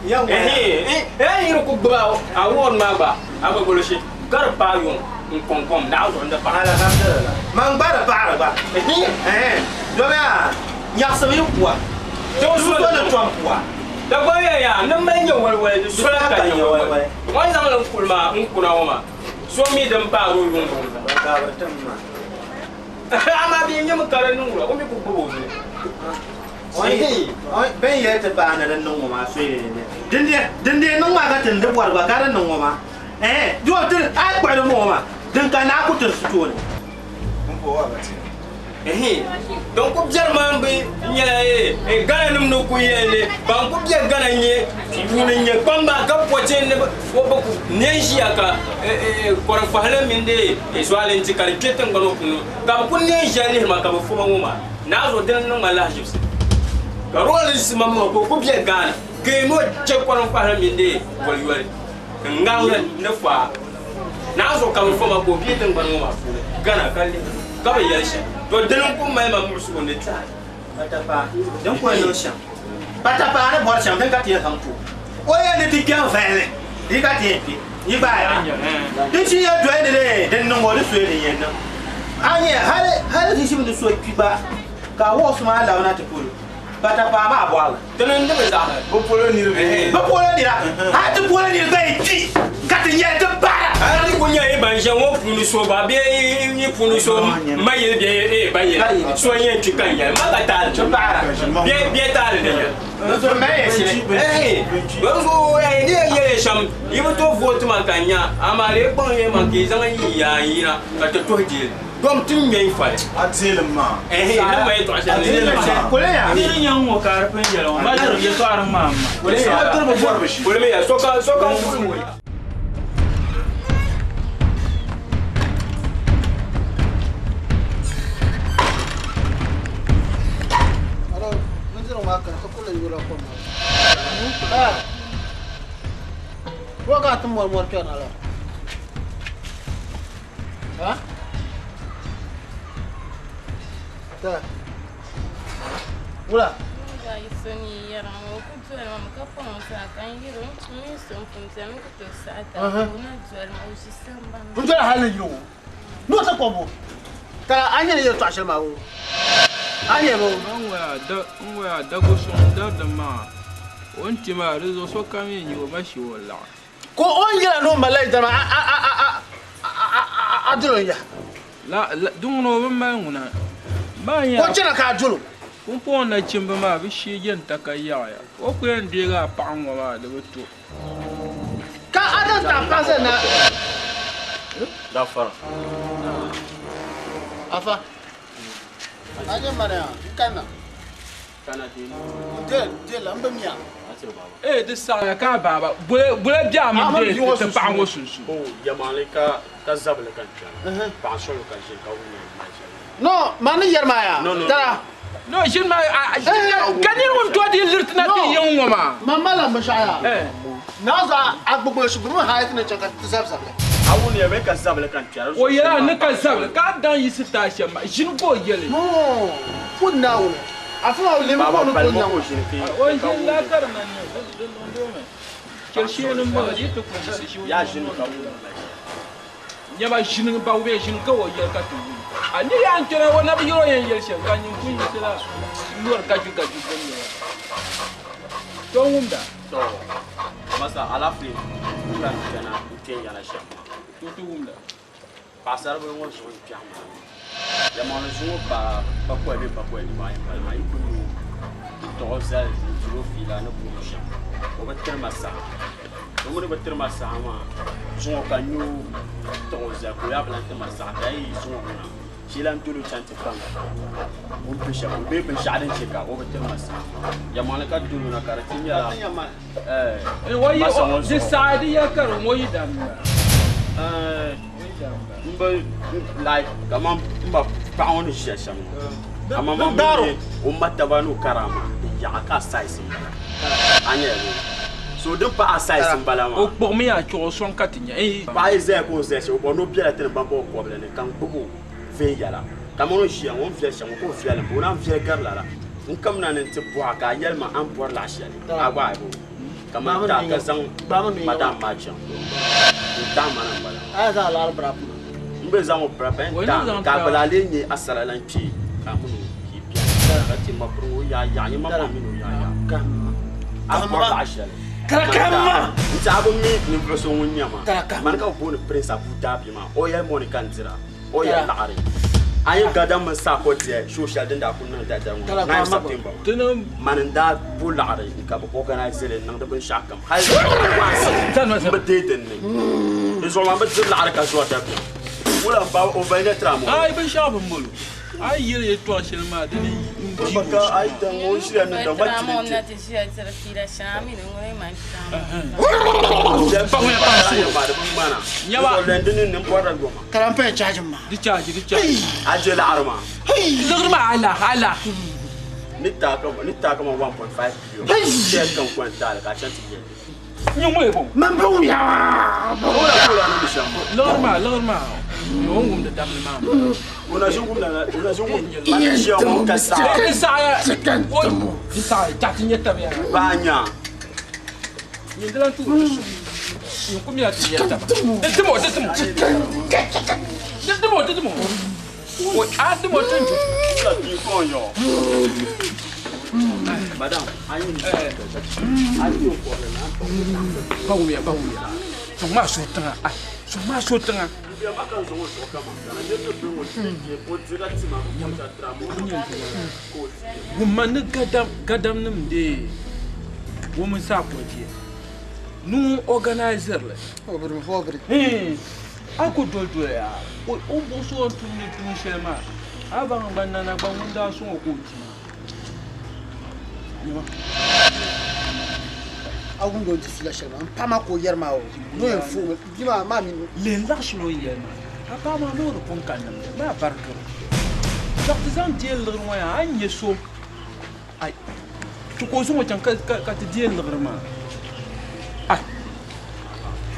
S7: yiro ko ba awon ma ba aba boloshi gar pa yon kom da on da pa
S3: alhamdulillah man bara ba do ya nya so yu kwa to su to na twam kwa
S7: da go ya nan mai yin walwala da su ka yin walwala wani zaman kulma in kuna wama so mi dan pa ro yon
S3: ka bartan ma
S7: ama bi nyam karanun ro ko mi ku bo ne
S3: oi ben ya ta ba na dan nan ma so ne dinde nan ma ga tin da war ba ka nan ma do tin ai kwa da mo ma din ka na ku tur su to ne
S11: mun ko wa ba ce
S7: donc ko jarman be nye gana num no ku yele ban ku biya gana nye nye bamba ka poche ne wo boku neji aka koran fahle minde swalen ti kali ketan gano kunu ga ku neji ali ma ka fo ngoma na zo den no mala jibse ka roli sima mo ko ku biya gana ke no che koran fahle minde wal yori ngawra ne fa na zo ka fo ma ko ketan gano ma gana kalli ka ba yalsha to den ku mai ma musu ne ta
S2: Patapa, donc quoi le chien? Patapa, ne boit chien, d'un quartier comme tout. Oya ne t'y qu'un fait, il va t'y être, il va y aller. Tu y as doué de non, de souhait de yen. Allez, ici, de souhait Cuba, car on se met là, on a te pour. Patapa, ma boire. Tenez-nous de ça. Vous pouvez le dire. Vous pouvez le dire. Ah, tu pourrais le dire. Quand il y a de barres.
S7: Ali kunya e banja wo punu so ba be ni punu so maye be baye so yen tukanya makata chobara be tare de ya
S2: so maye si
S7: bongo ni yele sham yibo to vote makanya amare bon ye manki zanga ya yira ka to toje gom tin me fale
S11: atelma
S7: na mai to ashe
S2: kole ya
S1: ni nyan wo kar pen jelo ma jero je to arma
S11: kole ya to bo borbishi
S7: kole me ya so ka
S3: Waktu mau kan ala. Hah? Tak. Mula.
S12: Soni yaran wo ku tuwal ma ka fa mo sa kan yiro mi son fun tan ku to sa ta ko na tuwal ma usi samba.
S3: Kun tuwal halin yiro. No ta ko bo. Tara anya ne yiro to ashal ma wo. Anya bo.
S4: Nwa da go son da ma. Wanti ma rezo so kam yin yo ma shi wala.
S3: Ko on yira no malai da ma adulo ya.
S4: La dun no ban ma nguna. Ba ya.
S3: Ko tira ka adulo.
S4: Kun po na chimba ma bi shi yen takaya ya. Ko ko en de ga pa ngwa ma de to.
S3: Ka adan ta pase na.
S6: Da fara.
S3: Afa. Aje mara kana.
S6: Kana
S3: de lamba miya.
S4: De sa ka baba. Bule bia mi de te pa ngo sunsu.
S6: Oh, yamale ka zable kan. Pa solo ka je ka wuni.
S3: No, mani yerma ya. Tara.
S4: No, jin ma kan yin won to di lirtina ti yin woma.
S3: Mama la mashaya. Na za agbogbo shubu mu hayat ne chaka zabzable.
S6: Awuni ya be ka zable kan.
S4: O ya ne ka zable ka dan yi sita shema. Jin go yele.
S3: No. Funna wona. Afuna le mo no ko na wo
S4: o jin la karna ne do me chershi no mo di to ko shi
S6: ya jin ka wo
S4: nya ba jin ba wo jin ka wo yel ka tu ani ya ntore wona bi yo yen yel shen kan yin kun yi sala luwar ka ju ko ne to wunda
S6: to masa alafi kan kana uten yana shen
S4: to wunda
S6: pasar bo ngo so pyama ya mona zuwa ba ko ni ba ya ku to zal zuro fila na production o batter masa to mun batter masa ma zuwa kanyu to zal ko ya blan masa dai zuwa na shilan tulu chante kan mun pisha mun be bin shadan cheka o batter masa ya mona ka tulu na karatin ya
S4: wo yi decide ya karo mo yi dan
S6: mba like kama mba pauni shasham ama mama o matabanu karama ya ka size anya so de pa size balama
S4: o por me a cho son katinya
S6: ba ize ko ze so bo no bia tele bambo ko bele ne kan bubu ve yala kama no shia won fia sham ko fia le bo na fia garla nkam na ne te bo aka yelma an por la shia agba bo kama ta ka zan madam machan ta mana bala
S3: aza la brap
S6: mbe zango brapen ta ka bala lenye asala lanchi ka munu ki bia ka ti mabru ya ni mama minu ya ka amma ba ashal kama ntaabo mi ni proso wonyama man ka bo ni prince abu dabi ma o ya moni kanzira o ya laare ayi gadam sa ko tie social den da kunna da da 9 September man da bu laare ka bo organize le nang da ben shakam hal tan ma bededen ni zo ma bedel laare ka zo da wala ba o bayna tramo
S4: ay ben shaba mbulu ay yele to shelma de
S11: Baka ai da mo shi ne da
S12: Tra mo
S11: bacci.
S12: na ti si ai sera fira shami no ngore man ta.
S11: Da fa mu ba su ba da mun mana.
S4: Yawa.
S11: Ko lendin nin fara goma.
S3: Karam fa charge ma.
S4: Di charge.
S11: Aje la arma.
S4: Lagr ma ala.
S11: Ni ta kama 1.5 billion. Sai kan kwanta ka can tiye.
S4: Nyo mo ebo.
S3: Man ba ya.
S11: Ko la no bishan.
S4: Lagr ma. Yo ngum da dam ma.
S11: Una shugum na man shi mu ka sa.
S4: Di saya. Di saya chatnya tabe.
S11: Banya.
S4: Yendela tu. Yo kumya tinyeta. Detimo. Oi, ademo tunjo.
S11: La ti konyo. Madam, ayi. Ayi ko na.
S4: Bawuya. Soma so tanga.
S11: Dia makan zongo so kama. Na je to bi mo ti ko tira ti ma ko ta tramo.
S4: Woman gadam nim de. Woman sa poje. Nu organizer le.
S3: Over.
S4: Ako dodo ya. O bo so tun shema. Aba banana ba wunda so ko ti.
S3: Agun do di flash ma. Pama ko yerma o. No en fu. Dima ma mi.
S4: Le lash no yerma. Apa ma no ro pon kanam. Ma barko. Dr. Zan diel lirma ya anye so. Ai. Tu ko so mo tan ka ti diel lirma. Ai.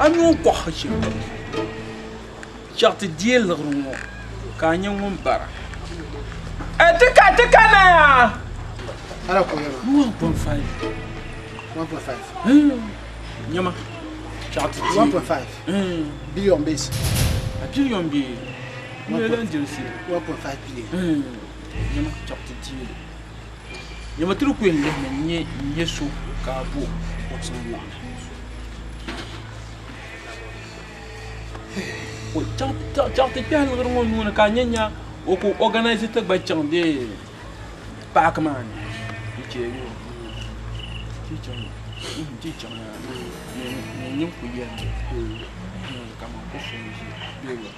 S4: Anu ko hashi. Charte diel lirma. Ka nyen won bara. Tika na ya.
S3: Ara ko yerma.
S4: 1.5.
S3: 1.5.
S4: Nyama. Charte
S3: 1.5. Billion base.
S4: A billion bi. Million dirsi.
S3: 1.5 billion.
S4: Nyama charte diel. Nyama tru ko le nye yeso ka bo. Otsuwa. O charte pian ngoro ngona ka nyanya o ko organize ta ba chande Pac-Man. Ichego. Chichon ne ku yen. Kama ko so ni. Bego.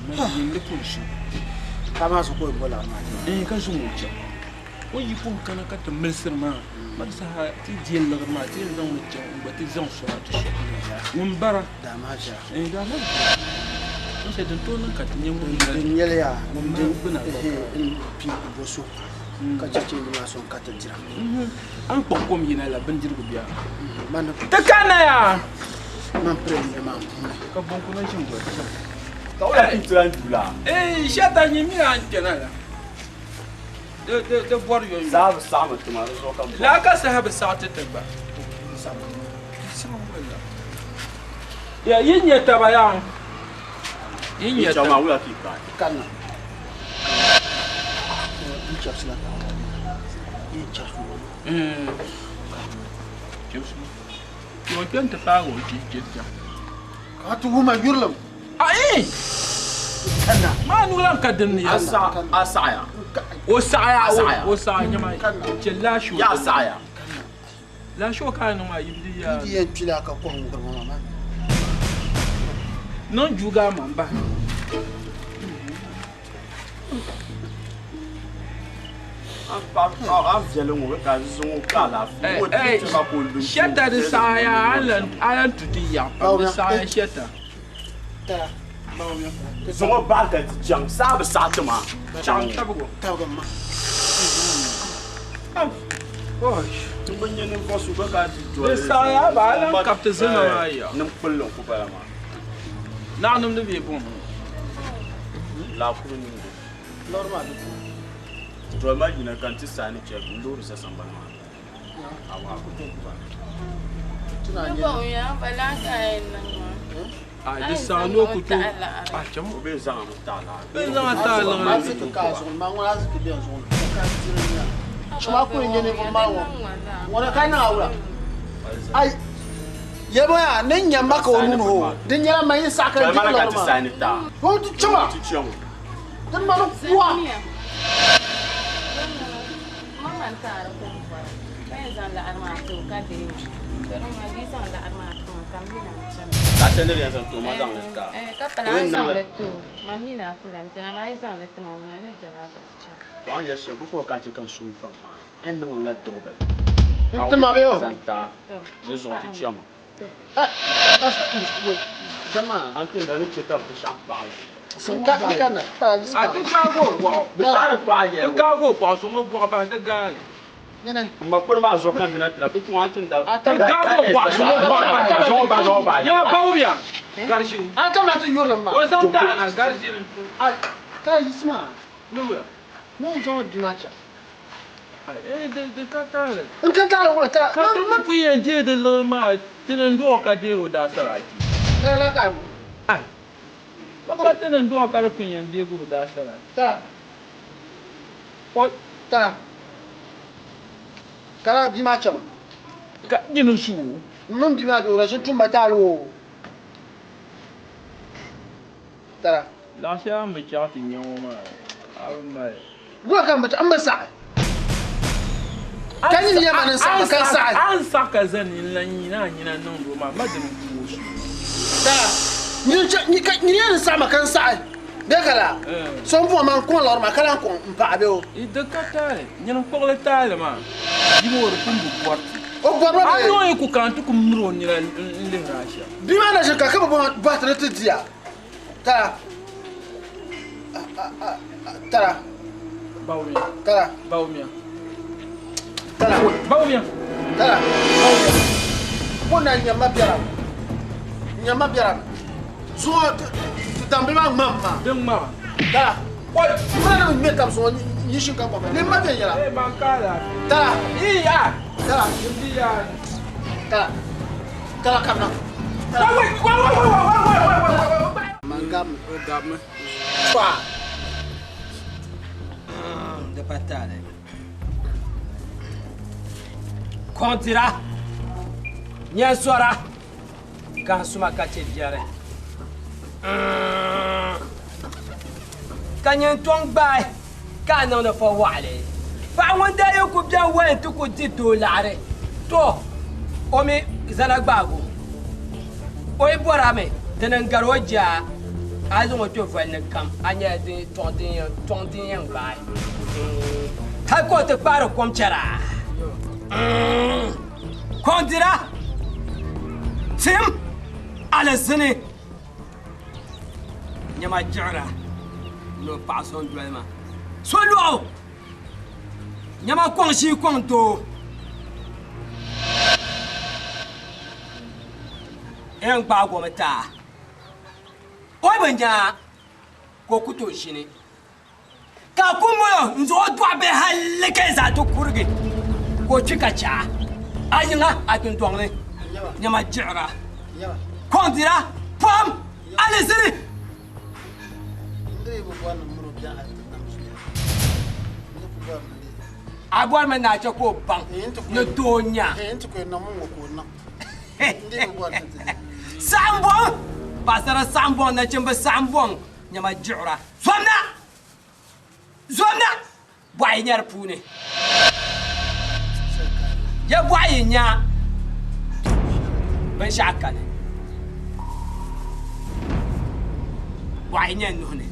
S4: Mais il le pousse.
S3: Kama so ko bola ma.
S4: Ka so mo cha. O yi pon kana ka to milsirma. Ma sa ti diel le ma ti zan mo cha ba ti zan so ta so. Mun bara
S3: da ma ja.
S4: Da ma. O se don to nan ka ti nyemu
S3: ni nyele ya.
S4: Mun buna
S3: pi boso. Ka chache ni ma so ka ta jira.
S4: An pokkom yina la bandirgo biya.
S3: Man
S4: ta kana ya.
S3: Man premier man.
S4: Ka bon ko na jimbo.
S11: Ka wala ki tran dula.
S4: Shata ni mi an kenala. De bor yo.
S11: Sab sama tuma so kam.
S4: La ka sahab sa'at taba. Ya yin ya taba ya. Yin ya
S11: taba wala ki
S3: kana. Chapsla.
S4: Yo kan ta fago ji
S3: ka tu ma yurlam.
S4: Ai. Kana. Ma nulan ka dinni ya.
S11: Asaya.
S4: O saya nyama. Jella shu.
S11: Ya saya.
S4: La shu ka no ma yimdi ya.
S3: Ndi en pila ka ko ngor mama.
S4: Non juga mamba. Sheta de saya alan tudi ya pa de saya sheta.
S3: Ta.
S11: Zongo barka jang sab satma.
S4: Jang tabugo.
S3: Tabugo ma.
S4: Gosh.
S11: Tumbanya ne ko su ka jo.
S4: De saya ba alan kapte zema ya.
S11: Nam kullun ku bala ma.
S4: Na nam de be bom.
S11: La kuru ni.
S3: Normal.
S11: To ma gina kan ti sani che nduru sa samba ma. Awa ku to ba.
S12: Tuna ya bala ka nan ma.
S4: De sano ku to. A cham
S11: be zanga mu tala.
S4: Be zanga tala.
S3: Ma se ka so ma ngwa se ke be so. Ka ti ni ya. Chuma ku ni ne ko ma wo. Wona ka na awura. Ai. Yebo ya nen nyamba ka onu ho. De nyala ma yin saka
S11: de lo ma. Sani ta.
S3: Ho ti chuma.
S11: Ti chum.
S3: Dan ma no kwa.
S12: Mama ta ko ba. Kai zan la arma to ka de. Pero ma di zan la arma to kan bi na chama.
S11: Ta tende bien san to ma zang ta.
S12: Ka pala zan le to. Ma mi na fulan ta na zan le to ma na ne jara ka.
S11: Wang ya se bu ka ti kan su fa ma. En no la to ba.
S3: Inte ma yo.
S11: Santa. Je zo ti chama.
S3: Jama.
S11: Antin da ni cheta bu sha ba.
S3: Santa kana.
S11: A ti ka go wa. Bi sa ba ye. Ka go pa so mo bo ba de ga.
S3: Nene.
S11: Ma por ma zo kan na tra. Bi tu antin da. Ka go pa so mo ba. Ya ba u ya. Garshi.
S3: Anta ma tu yoro ma.
S11: O Santa na garshi.
S3: Ka isma.
S11: No.
S3: No zo dinacha.
S11: De katale.
S3: Un katale wala ta.
S11: Ma pi je de lo ma tenen do ka de o da sara ki.
S3: La ka mo.
S11: Ai. Ma tenen do ka pi en de go da sara.
S3: Ta.
S11: Po
S3: ta. Kala bi ma chama.
S11: Ka dinu su.
S3: Mun bi ma do ra sun tumba ta lo. Ta.
S11: La sha me cha ti nyo ma. Ma.
S3: Go kan bata an ba sa. Kan yi yama nan sa kan sa.
S11: An sa ka zan ni lan yi na nan do ma ma dinu su.
S3: Ta. Ni yan sa ma kan sa. De kala. Son fu man kon lor ma kala kon mpa be o.
S11: I de katale. Ni nan ko le tale ma. Di mo ro kundu bort.
S3: O bort ba.
S11: An no e ku kan tu ku mro ni la le rasha.
S3: Bi ma na je ka ka ba ta te dia. Ta. Tara.
S11: Baumia.
S3: Tara.
S11: Baumia.
S3: Tara.
S11: Baumia.
S3: Tara. Baumia. Bona nyama biara. Nyama biara. So tambe ma mama.
S11: Dem ma.
S3: Tara. What? Mana me tam so ni shinka ba. Le ma be yara.
S11: E bankala.
S3: Tara.
S11: Iya.
S3: Tara.
S11: Iya.
S3: Tara. Tara kamna.
S11: Wait.
S3: Mangam.
S11: Gam.
S3: Fa.
S13: De patale. Kontira. Nya sora. Kan suma kache diare. Kanyen tong bai. Kan no fo wale. Fa wonda yo ku bia wen to ku ti to lare. To. Omi zana gbago. Oy borame tenen garoja. Azo mo to fo ne kam. Anya de tondin yang bai. Ta ko te paro kom chara. Kondira. Tim ala zini. Nyama jara. No pason duelma. Solo. Nyama kwangshi kwangto. En ba go mata. Oi banya ko kuto shine. Ka kumo nzo dwa be halike za to kurge ko chika cha ayinga atun tongle nyama jira kondira pam aliziri abwar me na cha ko bang no tonya sambon basara sambon na chimba sambon nyama jira Zona boy nyar pune ya boy nya ban shakane boy nya no ne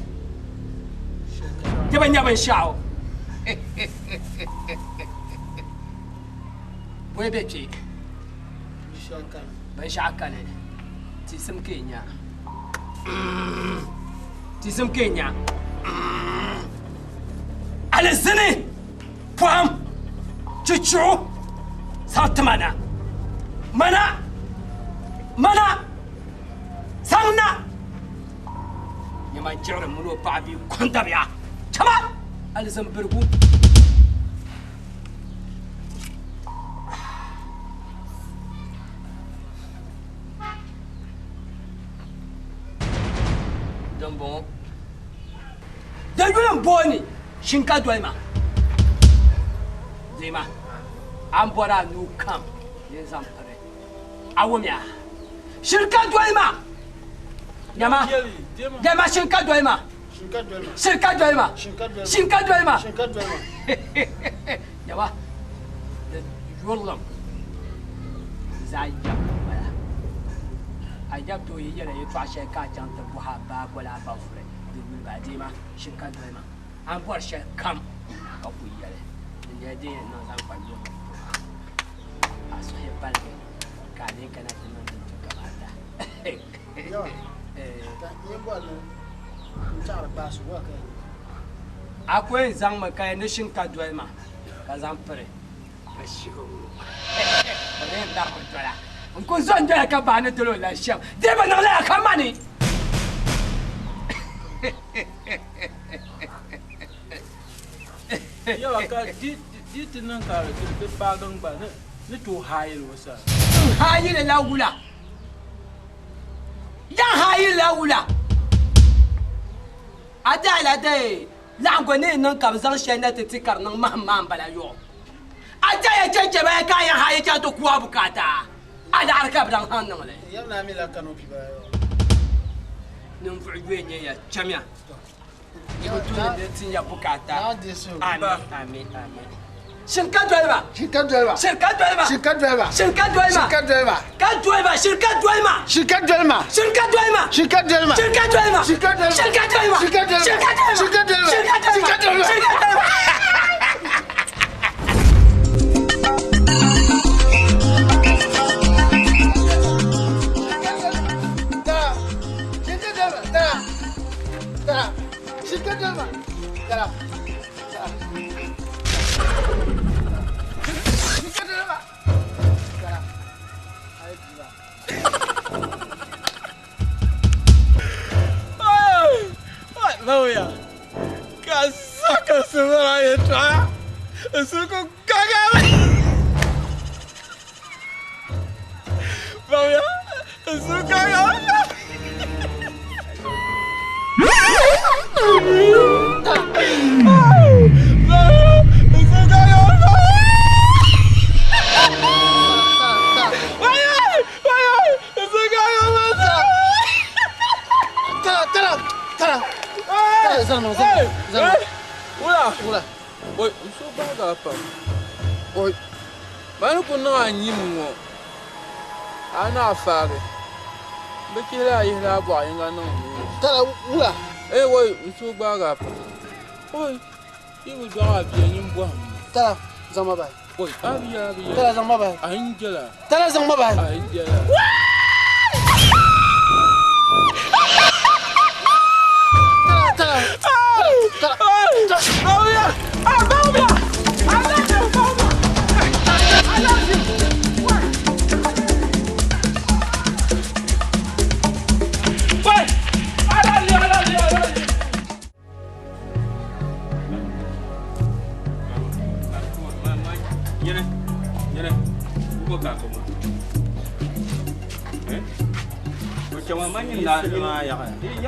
S13: te ban nya ban shao boy beti ban shakane tisim kenya Alizini Pam Chuchu Santamana Mana Sangna Nyama jara mulo babi kontabia Chama Alizin Burgu Dumbo Dayulan Boni Shinka Dwema Dima Ambora nu kam Yezampare Awumia Shinka Dwema Nyama Dema Shinka Dwema Shinka Dwema Nyama Yurlam Zayam Ayab to yere yetwa sheka janta buha ba bola ba fure Dima Shinka Dwema Ambor she kam ka ku yale ne de no san kwa yo aso he pale ka ne kana tin nan to ka bata
S3: yo ta ni bolo ntar ba su wa ka
S13: akwai zan maka ne shin ka doy ma ka zan fare ka shigo ne da ko dola ko zan dola ka ba ne to la sham de ba na la ka mani
S11: Yo ka di tinan ka ke bagang ba ne to hayil wasa
S13: hayil la wula ya hayil la wula ada la de la ngone nan ka zan shena te tikar nan mamma bala yo ada ya cece ba ka ya hayil ta to kuwa bukata ada arka bran han nan le
S3: ya na mi la kanu bi ba yo
S13: nan fu'we ne ya chamya yo to ne tin ya bukata amin Shirka driver.
S3: Shirka driver.
S13: Shirka driver.
S3: Shirka driver.
S13: Shirka driver.
S3: Shirka driver.
S13: Ka driver. Shirka driver.
S3: Shirka driver.
S13: Shirka driver.
S3: Shirka driver.
S13: Shirka driver.
S3: Shirka driver.
S13: Shirka driver.
S3: Shirka driver.
S13: Shirka driver.
S3: Shirka driver.
S13: Shirka driver.
S3: Shirka driver.
S13: Shirka driver.
S3: Shirka driver. Tara.
S11: Vaya, casaca se va a entrar. Eso con cagada. Vaya, eso cagada. Ula. Boy, so baga pa. Boy. Manu ko na anyim wo. Ana afare. Be kila yi la bo yin ga no.
S3: Tara ula.
S11: Boy, so baga pa. Boy. Ibu do abi anyim bo.
S3: Tara zama ba.
S11: Boy, abi.
S3: Tara zama ba.
S11: Angela.
S3: Tara zama ba.
S11: Angela.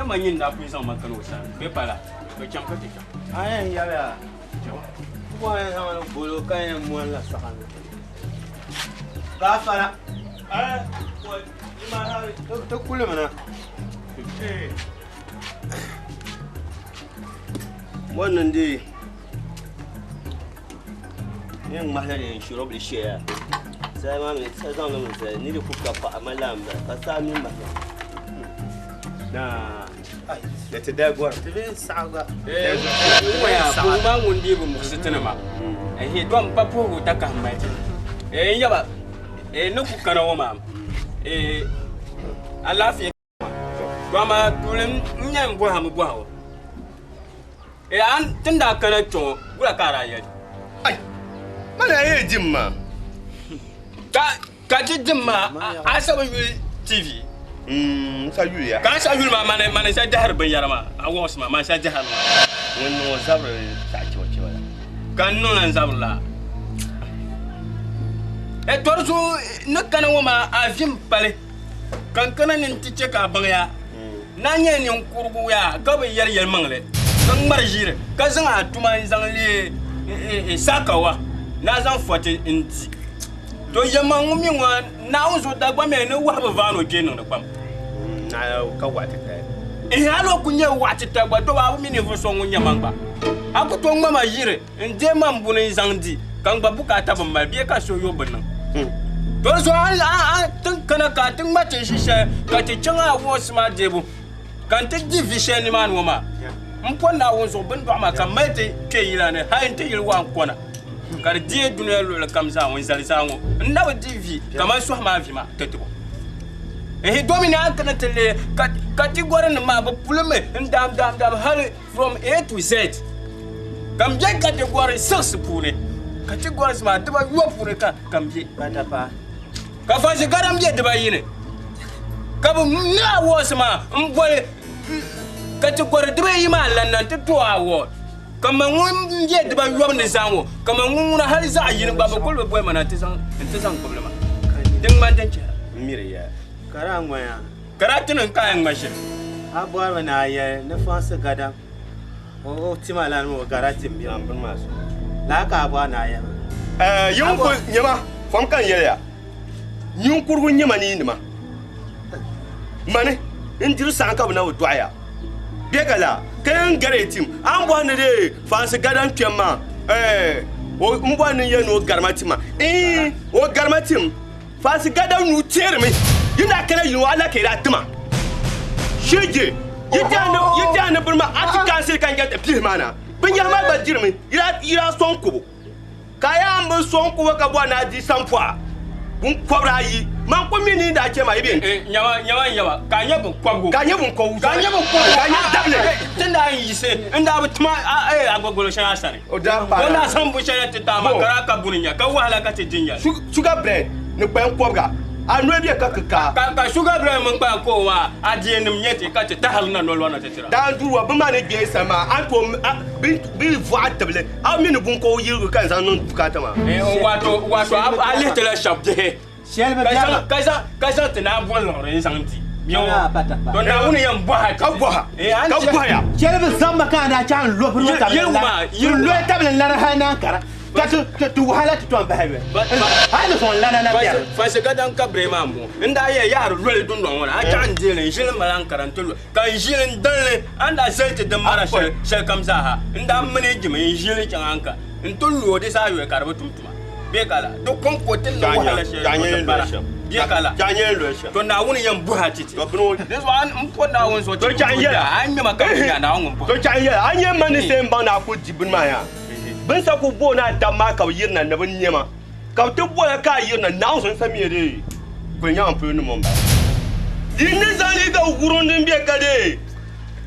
S7: Manyin da kun san makano sa be pala be cham ka tika
S2: ayen ya ya ko ayen ha no bolo kayen mo la sakan ka fara ko ima ha to kule mana wannan dai yin mahalin shurub da shiya sai ma mai sai zan mun sai ni da kuka fa amalan ba ka sami mata na da ta dagwar ta bin saga
S7: waya ko ma mun di bu musitana ma don pa po ta ka mai yaba no ku kana wo ma alafi to ma tulen nyam bo ha mu bo ha an tunda kana to gura kara ya
S6: ai mana yayi jimma
S7: ka ji jimma asabu TV
S6: sa yuya
S7: ka sa yul ma mana sa jahar ban yarama a wos ma sa jahar ma
S6: wannan zabra ta ci wace wala
S7: kan non zabla torso nakana woma avim pale kan kana nin tiche ka bangya na nye nin kurgu ya ka be yel mangle kan mar jire ka zan atuma zan le sakawa na zan fote inti to yamma ngumi wa na uzo dagba me ne wa ba vano genu da kwam
S6: na ka wata ta
S7: halo kunye wati tagba do wa mi ne fu so ngunya mangba akuto ngma jire nde mambunin zandi kan ba bukata ban mal biye ka so yo bannan to so an tun kana ka tun mace shishe ka ti cin awo ma debu kan ta division ni man woma mpona wonzo ben do ma kamete ke yilane ha inte yil wan kona kar die dunya lo kam za won zalizango ndaw divi kama so ma vi ma tetiko domine akana tele category ma ba pulume ndam hal from A to Z kam je category 6 pune category ma daba yo pune ka kam je
S2: patapa
S7: ka fa je garam je daba yine ka bu na wosma mbole category daba yima lan to awo kama ngun je daba yo ne zango kama ngun na hal za yine baba ko boy mana tisan problema ding man den mire ya
S2: karangwa ya
S7: karatunan kayan mashin
S2: abuwa wana ya na fansa gada o timala no garatin bi ambun masu la ka abuwa na ya
S6: yunku nyama fam kan yele yunkurgu nyama ni nima mane injiru sanka na wudwaya begala kan garetim an bwa ne de fansa gadan twema o mbwa ne ye no garmatima o garmatim fansa gadan nu terme yina kana yin wala kai ratuma shege yitana burma atikan sai kan ga tafi mana bin ya ma ba jirmi ira son kubo kaya mun son kubo ka bo na di sanfwa bun kwabra yi man ko mini da ke mai bin
S7: nyawa kanya bun kwabgo
S6: kanya bun dable
S7: tunda an yi se inda bu tuma agogolo shan asare
S6: o da ba
S7: wala san bu shan ta ma karaka buninya ka wahala ka te jinya
S6: sugar bread ni kwen kwabga anwe bi ka
S7: sugar bread mun ba ko wa adie nim nyete ka te tahal na no lona te tira
S6: dan duwa bu ma ne bi sama anto bi voix table a mi ne bun ko yiru kan san non bukata ma
S7: wato ali te la shabde
S2: shelba biya
S7: kaisa te na bon lore santi biyo
S2: pata
S7: to na woni yam boha
S6: ka boha ya
S2: shelba zamba kan da chan lo bru ta yin lo table la hana kara tu wahala tu amba hawe ai no la na biya
S7: fa se gadan ka brema mo nda ye yar lo dun don wona a chan jele jele malan karanto kan jele danle anda zelte de mara shel kam zaha nda mane jime jele chan anka ntullo de sa yo karba tumtuma be kala do kon ko tel no wahala shel be kala
S6: janye lo shel
S7: to na woni yam buha titi this one mpo na won so
S6: to janye
S7: anya makanya na won mpo
S6: to janye anya man se mba na ko jibin ma ya bin sa ko bo na damma ka yirna na bin nyema ka to bo ka yirna na so sa mi de ko nya ampo no mo ba dinne zani ga gurun din be ka de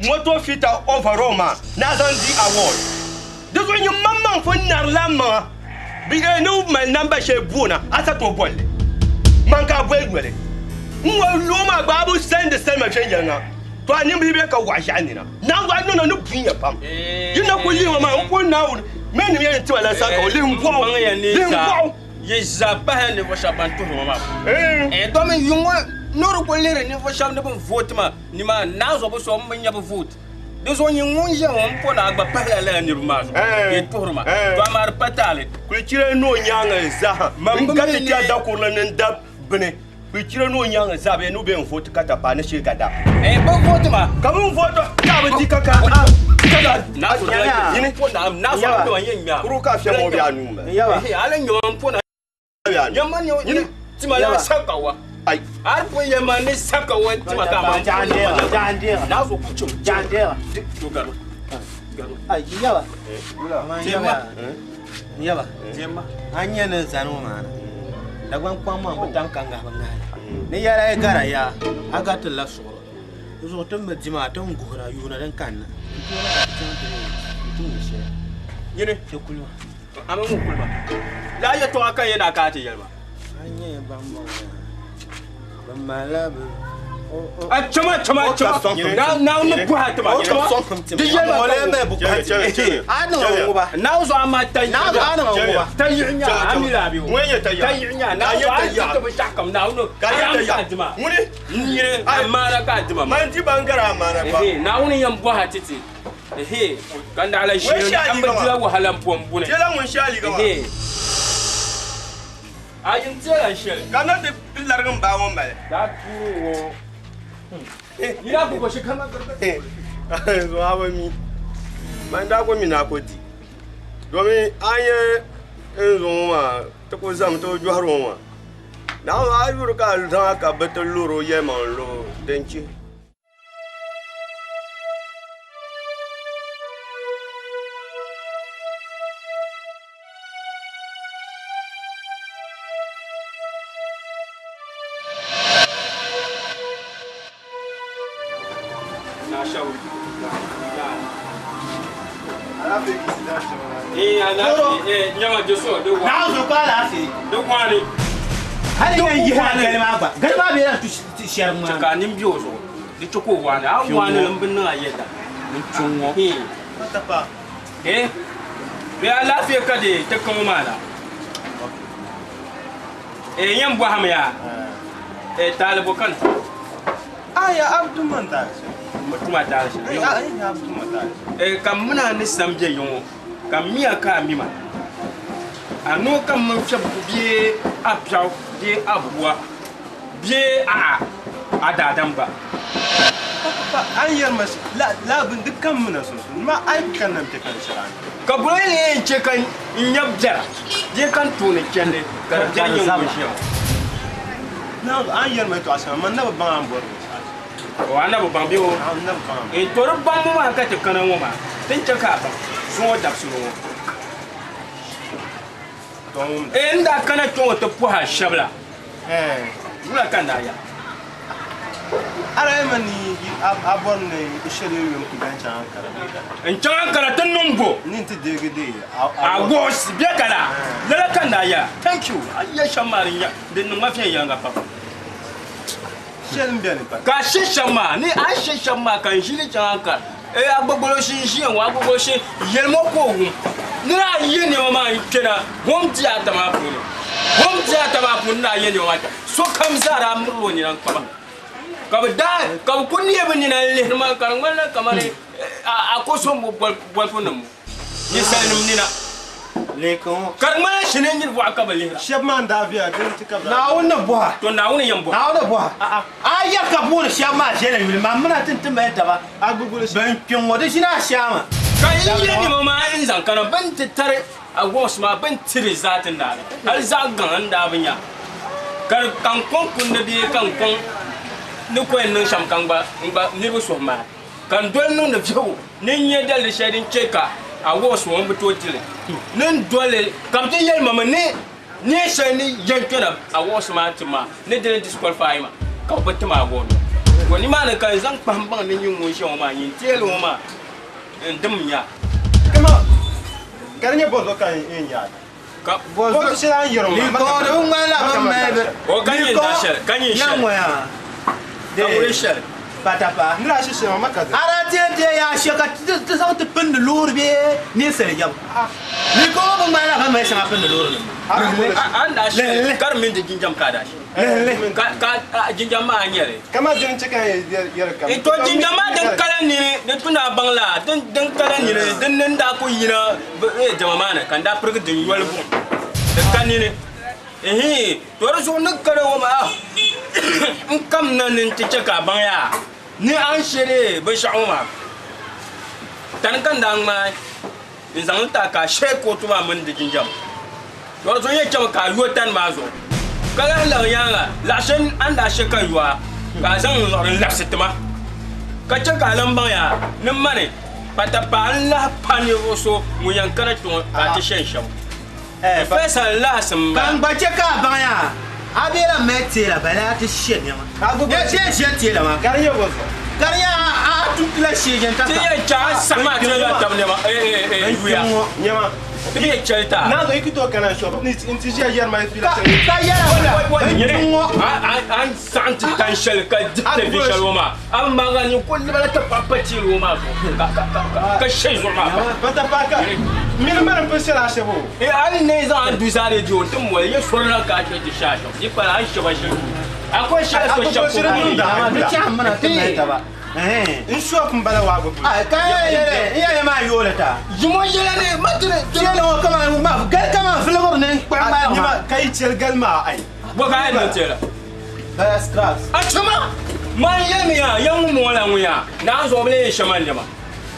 S6: moto fita overall ma na zan di award de so nyi mamman fo nar lamma bi ga no mal namba she bona asa to bolle man ka bo egwele nwa lo ma gba bu send ma she yanga to ani bi be ka wa sha ni na gwa no punya pam yina ko yi ma ko na men mi yen ti wala sa ka o le ngwa
S7: ye zaba ne vo shaban to ma to me yungo noro ko lere ne vo sham ne bon vote ma ni ma na zo bo so mo nya bo vote de zo nyi ngunje on po na agba pala la ni ma zo ye to ma to amar patale
S6: ku chire no nyanga za man ka ti da ko la nen dab bene ku chire no nyanga za be no be vote kata pa ne shi gada
S7: bo vote ma
S6: ka bo vote ka ba ti kaka
S7: na so yini po na so do yen nya
S6: kuru ka fia mo bi anu ma
S7: ala nyo po na yaman yo ti ma la sakawa ai ar po yaman ne sakawa ti ma ka ma
S2: jande
S7: na so ku chum
S2: jande
S7: to garo
S2: ai yawa yawa
S7: jema
S2: anya ne zanu ma da gwan kwamma mutan kan ga bangala ne yara gara ya aga ta la so zo tun majima tun gora yuna dan kanna
S7: yene
S2: ke kulma
S7: amma mu kulma la ya to akan yana ka ta yalma
S2: anya ban malabu
S7: a chama na no ku ha ta ma
S2: di yalma wala me bu ka ano ba
S7: na zo amma ta
S2: na ba
S7: ta yinya amila bi
S6: mwenye ta
S7: yinya na zo ta ba shakam na no
S6: ka ya ta
S7: ma
S6: muni
S7: nyire amara ka dima
S6: man ti bangara amara ba
S7: na woni yam bo ha titi kan da ala shi an ba jira wahalan pombune
S6: jela mun shali gaba
S7: ajin jela shi
S6: kana da largan bawon male
S7: da turo ira ko shi kama
S6: zo hawa mi man da ko mi na ko di domin anye enzo ma to ko zam to ju haro ma na ayur ka da ka betul luro ye man lo denchi
S7: shauri nyama joso do wa
S2: na zo kwa lafi
S7: do kwani
S2: hali kan yi hali galma ba galma be ran tu shiyar ma
S7: ka nim biyo so di choko wani an wani lambin na yeda mun chunwo
S2: ta pa
S7: be lafiya ka de ta kuma mana yan bu hamya talibu kan
S6: aya abdu manta
S7: mutuma ta shi
S6: ya abdu manta
S7: kam muna ni samje yon kam miya ka mima ano kam mun shabu biye apjaw biye abuwa biye adadan ba
S6: papa an yar mas la bin dukkan muna so ma ai kan nan te kan shiran
S7: ka bure ne ce kan nyab jara je kan tone kende ka janyen gushiya
S6: na an yar mai to asa man na ban an bor
S7: wana bu bambi o toro bambu ma ka te kana wo ma tin ce ka ba so da su no nda kana to to puha shabla wala kan da ya
S6: ara mani abon ne ishere yum ku dan chan kara
S7: en chan kara tan numbo
S6: nin ti degede
S7: agos bia kala la kan da ya thank you ayya shamarin ya din mafiyan yanga papa
S6: shelin biya ne pa
S7: ka shishama ni a shishama kan shi ni chan kara agbogbo shi en wa agbogbo shi yelmo ko wu ni na yi ne mama kena hom ti atama pun na yi ne wa so kam zara murwo ni nan papa kab kunni ben na le ma kan wala kamare a ko so mo bol funum ni salim ni na
S6: le ko
S7: kan ma shine ni wa ka bali
S6: sheb man davia den ti ka
S2: na wonna bo
S7: to na wonna yambo
S2: na wonna bo a ya ka bo sheb ma jere mi ma muna tintin mai ta ba
S6: agugu
S2: ban kin wada shi na shama
S7: kai yi ni ma in zan kana ban tare a gos ma ban tire zatin da har za gan da binya kar kan kun da bi kan kon ni ko en sham kan ba ni bu so ma kan don nun da fiyo nin ye dal shedin cheka a gos won bu to tire nin dole kam tin yel mama ni shani yankana a gos ma tima ni didn't disqualify ma ka batima go wani ma na kan zan pamban ni yin mun shi ma yin telo ma ndum ya
S6: kama garnya bozo kan yin ya
S7: ka
S6: bozo shi an yoro
S2: ni ko do ngala ba mebe
S7: o kanyin dashar kanyin shar
S2: yan waya
S7: de shar
S2: patapa
S6: nira shi shi ma kaza
S2: ara te ya shaka ta sa ta pin da lor be ni sai yam ni ko ba ngala ba mai sa pin da lor
S7: an da shi kar min da jinjam ka da shi ka jinjam ma anyere
S6: kama jin cikan yar kam
S7: to jinjam ma dan kalan ni da tuna bangla dan kalan ni dan nan da ko yina jama'a na kan da furga din yol bu da kan ni to rasu nan kare wa ma in kam nan nin ti cika banya ni an shire ba sha'uma tan kan dan ma in zan ta ka she ko tuma mun da jinjam to rasu yake ka yotan ma zo kala la yanga la shen anda she kan yuwa ka zan lorin lapsitma ka cika lamban ya nin mane patapa Allah pani oso mu yankara to ka ti shen sham fesa la sam
S2: kan ba ce ka banya abela mete la bala ti shen ya ma ya ce ti la ma
S6: garnya bozo
S2: garnya a tu la shen ta
S7: ti ya cha sama ti la tabne ma yuya
S6: nyama
S7: ti ya chelta
S6: na zo ikito kana shop ni inti je yar mai fila
S2: ka yara
S7: wala an santi kan shel ka ditte bi shel woma amma ga ni kullu bala ta papati woma ka shay zuma
S6: bata paka min man pe sera sebo
S7: ali ne za an du sare di otum wala ye sorna ka ta ti shasho di para an shaba shi akwai shi so shafu
S2: da ma ci amma ta mai ta ba
S6: in shop mbala wa go
S2: ka ya ma yola ta
S7: jumo yele ne matire
S2: kile no kama ma gal kama flogor ne kwa
S6: ma kai cel galma ai
S7: bo ka ai no tela
S2: bas class
S7: achuma man yemi ya yan mu wala mu ya na zo bele shaman jama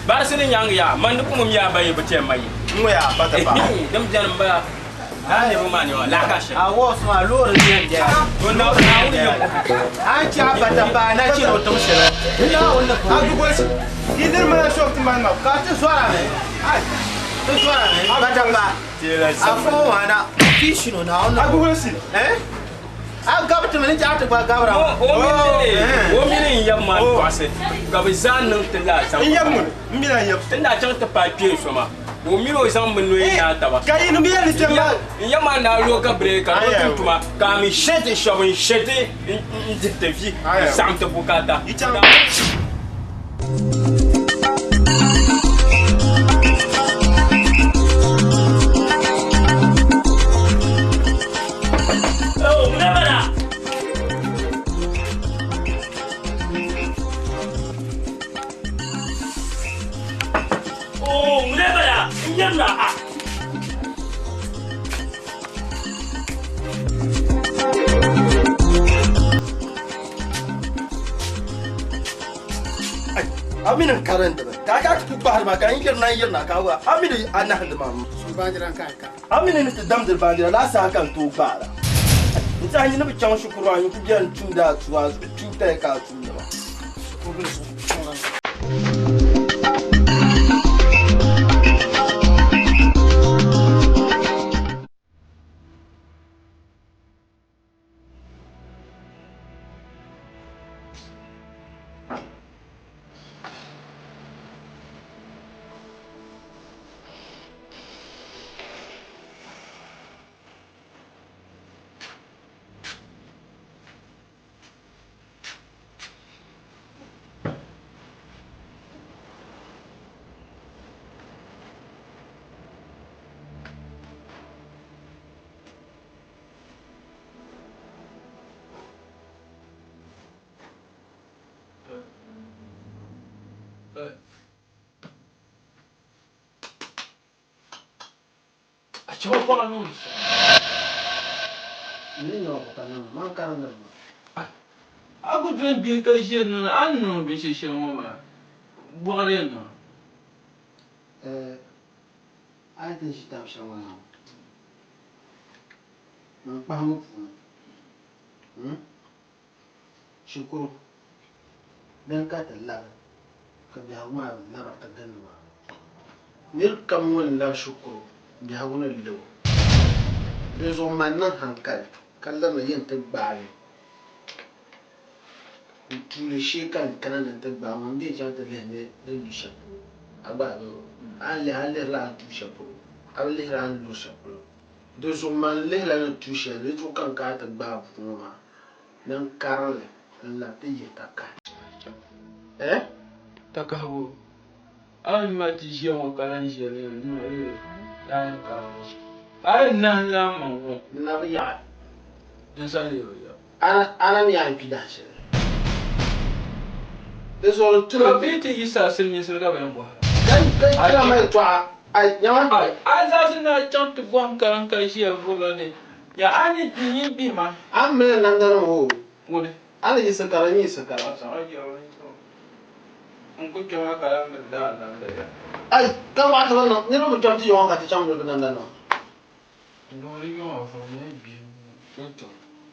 S7: bar sinin yang ya man ku mum ya bayi bace mai
S6: mu ya bata ba
S7: dam jan ba ne mu mani wa la ka shi
S2: a wo so a loro ne ya
S7: to na wuri
S2: an ci bata ba na ci no to shi ina wannan
S6: a dugo shi idan mana shop tin man
S2: ka ci swara ne ai to swara ne bata ba a ko wana fish no na wannan
S6: a dugo shi
S3: a gabta mani ta ta ba gabra
S7: o mini yamma kwase gabe zan nan tilla san
S6: yamma mina yam
S7: tunda can ta papier so ma o miro zan mun no ina ta ba
S6: kai no biya ni temba
S7: yamma na lo ka break ka to tuma ka mi shete shobin shete te vi sam te bukata
S3: Aminin karanta ba ka ka ku bahar ma kan yirna ka wa aminin annahan da mamu
S14: su bandiran ka
S3: aminin ta damdar bandira la sa kan to bara nta ni nabi chan shukuru an ku biyan tunda tuwa tuta ka tunda ba
S11: Coba kau nulis.
S3: Ini no ko tan man kan nan
S11: Aku tuh biar kasihan anu bisa siapa bukan na.
S3: Ai tin shi ta shawa man paham shukuru dan ka talla ka biya ma na ba ta ganwa nir kam wala shukuru biya wona lo rezo man nan hankal kallon yin ta bare tule shi kan kanan ta ba mun bi ja ta ne da yusha aba ali la tu shapo ali la lu shapo rezo man le la tu shapo rezo kan ka ta ba fuma nan karale la ta yi ta ka
S11: Takahu. An mati jiwa kalan jere no dan ka. Ai na la mo.
S3: Na ya.
S11: Dan sale yo.
S3: Ana ni ai pidache. Deso tu
S11: la bete isa sin ni sirga ba mbo.
S3: Kai kala mai to ai nyama
S11: ai za sin na chant bon kan ka shi a vola ne. Ya ani ni bi ma.
S3: Am me nan da mo.
S11: Ngode.
S3: Ana yi sakara ni sakara.
S11: Unko kama kala da ya.
S3: Ai kan wa ta no ni no jam ti yo ka ti cham do nan da no.
S11: No ri yo fa me bi.
S3: Toto.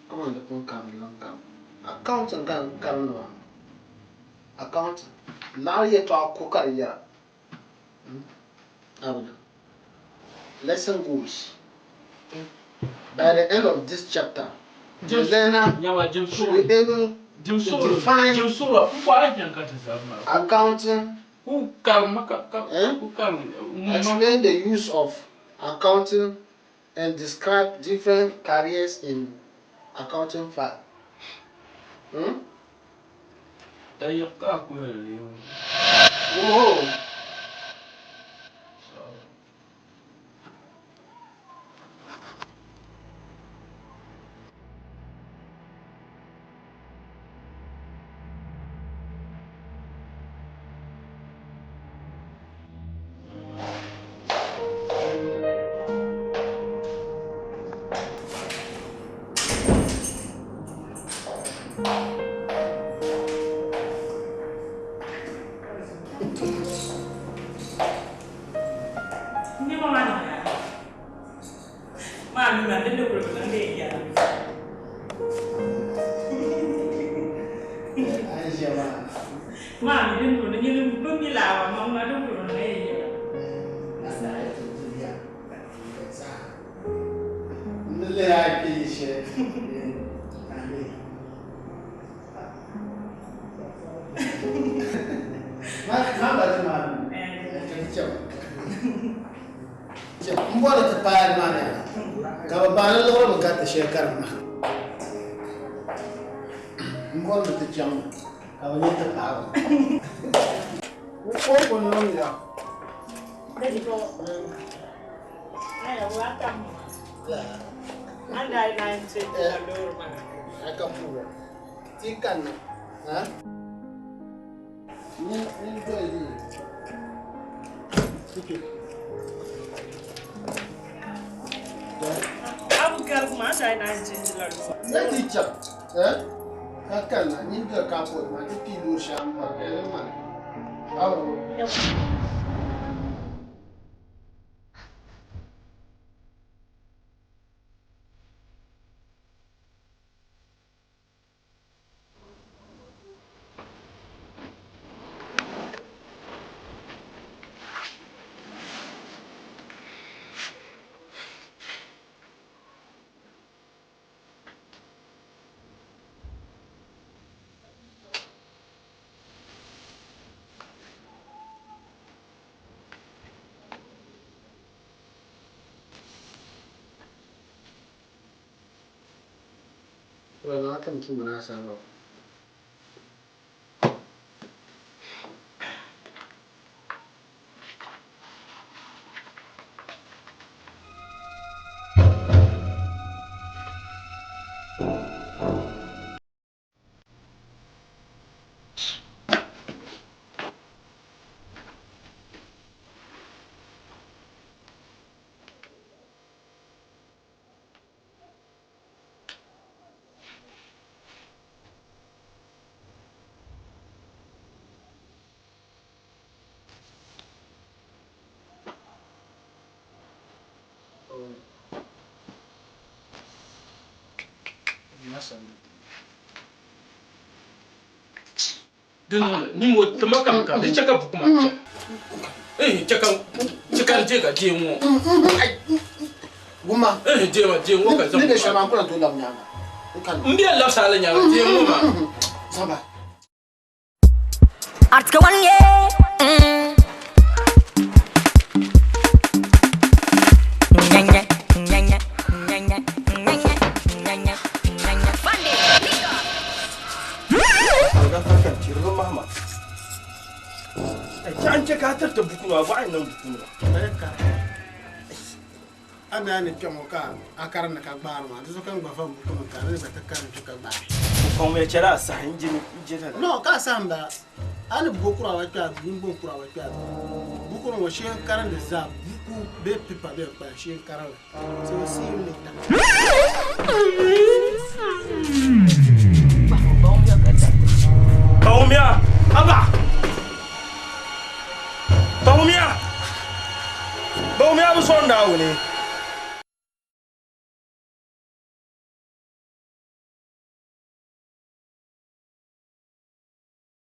S3: Comment de pon kam lan kam. Account kan no. Account la ye to ko ka ya. Abuda. Lesson goes. By the end of this chapter, Josena should be able to define accounting, explain the use of accounting, and describe different careers in accounting firm. Whoa. mbona tapayar mana ka ba na lo ba ka ta shekar ma mbona ta jam ka ba ni ta pawa ko no ya
S14: Đây cô. Đây là quá căng. Anh đây này sẽ là đưa mà.
S3: Ai cầm phụ. Chỉ cần hả? Ni cái gì?
S14: Aku kira kuma đây này sẽ là đưa.
S3: Đây thì chậm. Hả? Các cần là những cái cà phê mà cái kilo sáng mà cái mà. Well, I come to my house.
S4: Dun ni mo tama kam ka de chaka bukuma. Chaka jega je mo.
S3: Guma.
S4: Je mo ka zama.
S3: Ni be shama ko to lam nyama.
S4: Mbiya la sala nyama je mo ma.
S3: Samba.
S15: Artka one yeah.
S6: Ka tarta bukuna ba ai nan bukuna
S3: ana ne kemo ka akara na ka bar ma so kan gba fam bukuna ka ne ba ta kan to ka ba
S6: ko me chara sa injini jeta
S3: no ka samba ana bukura wa ka bimbo kura wa ka bukuna wa shen karan da za buku be pipa be ba shen karan so see you later
S6: Baumia aba Baumia bu son dawo ne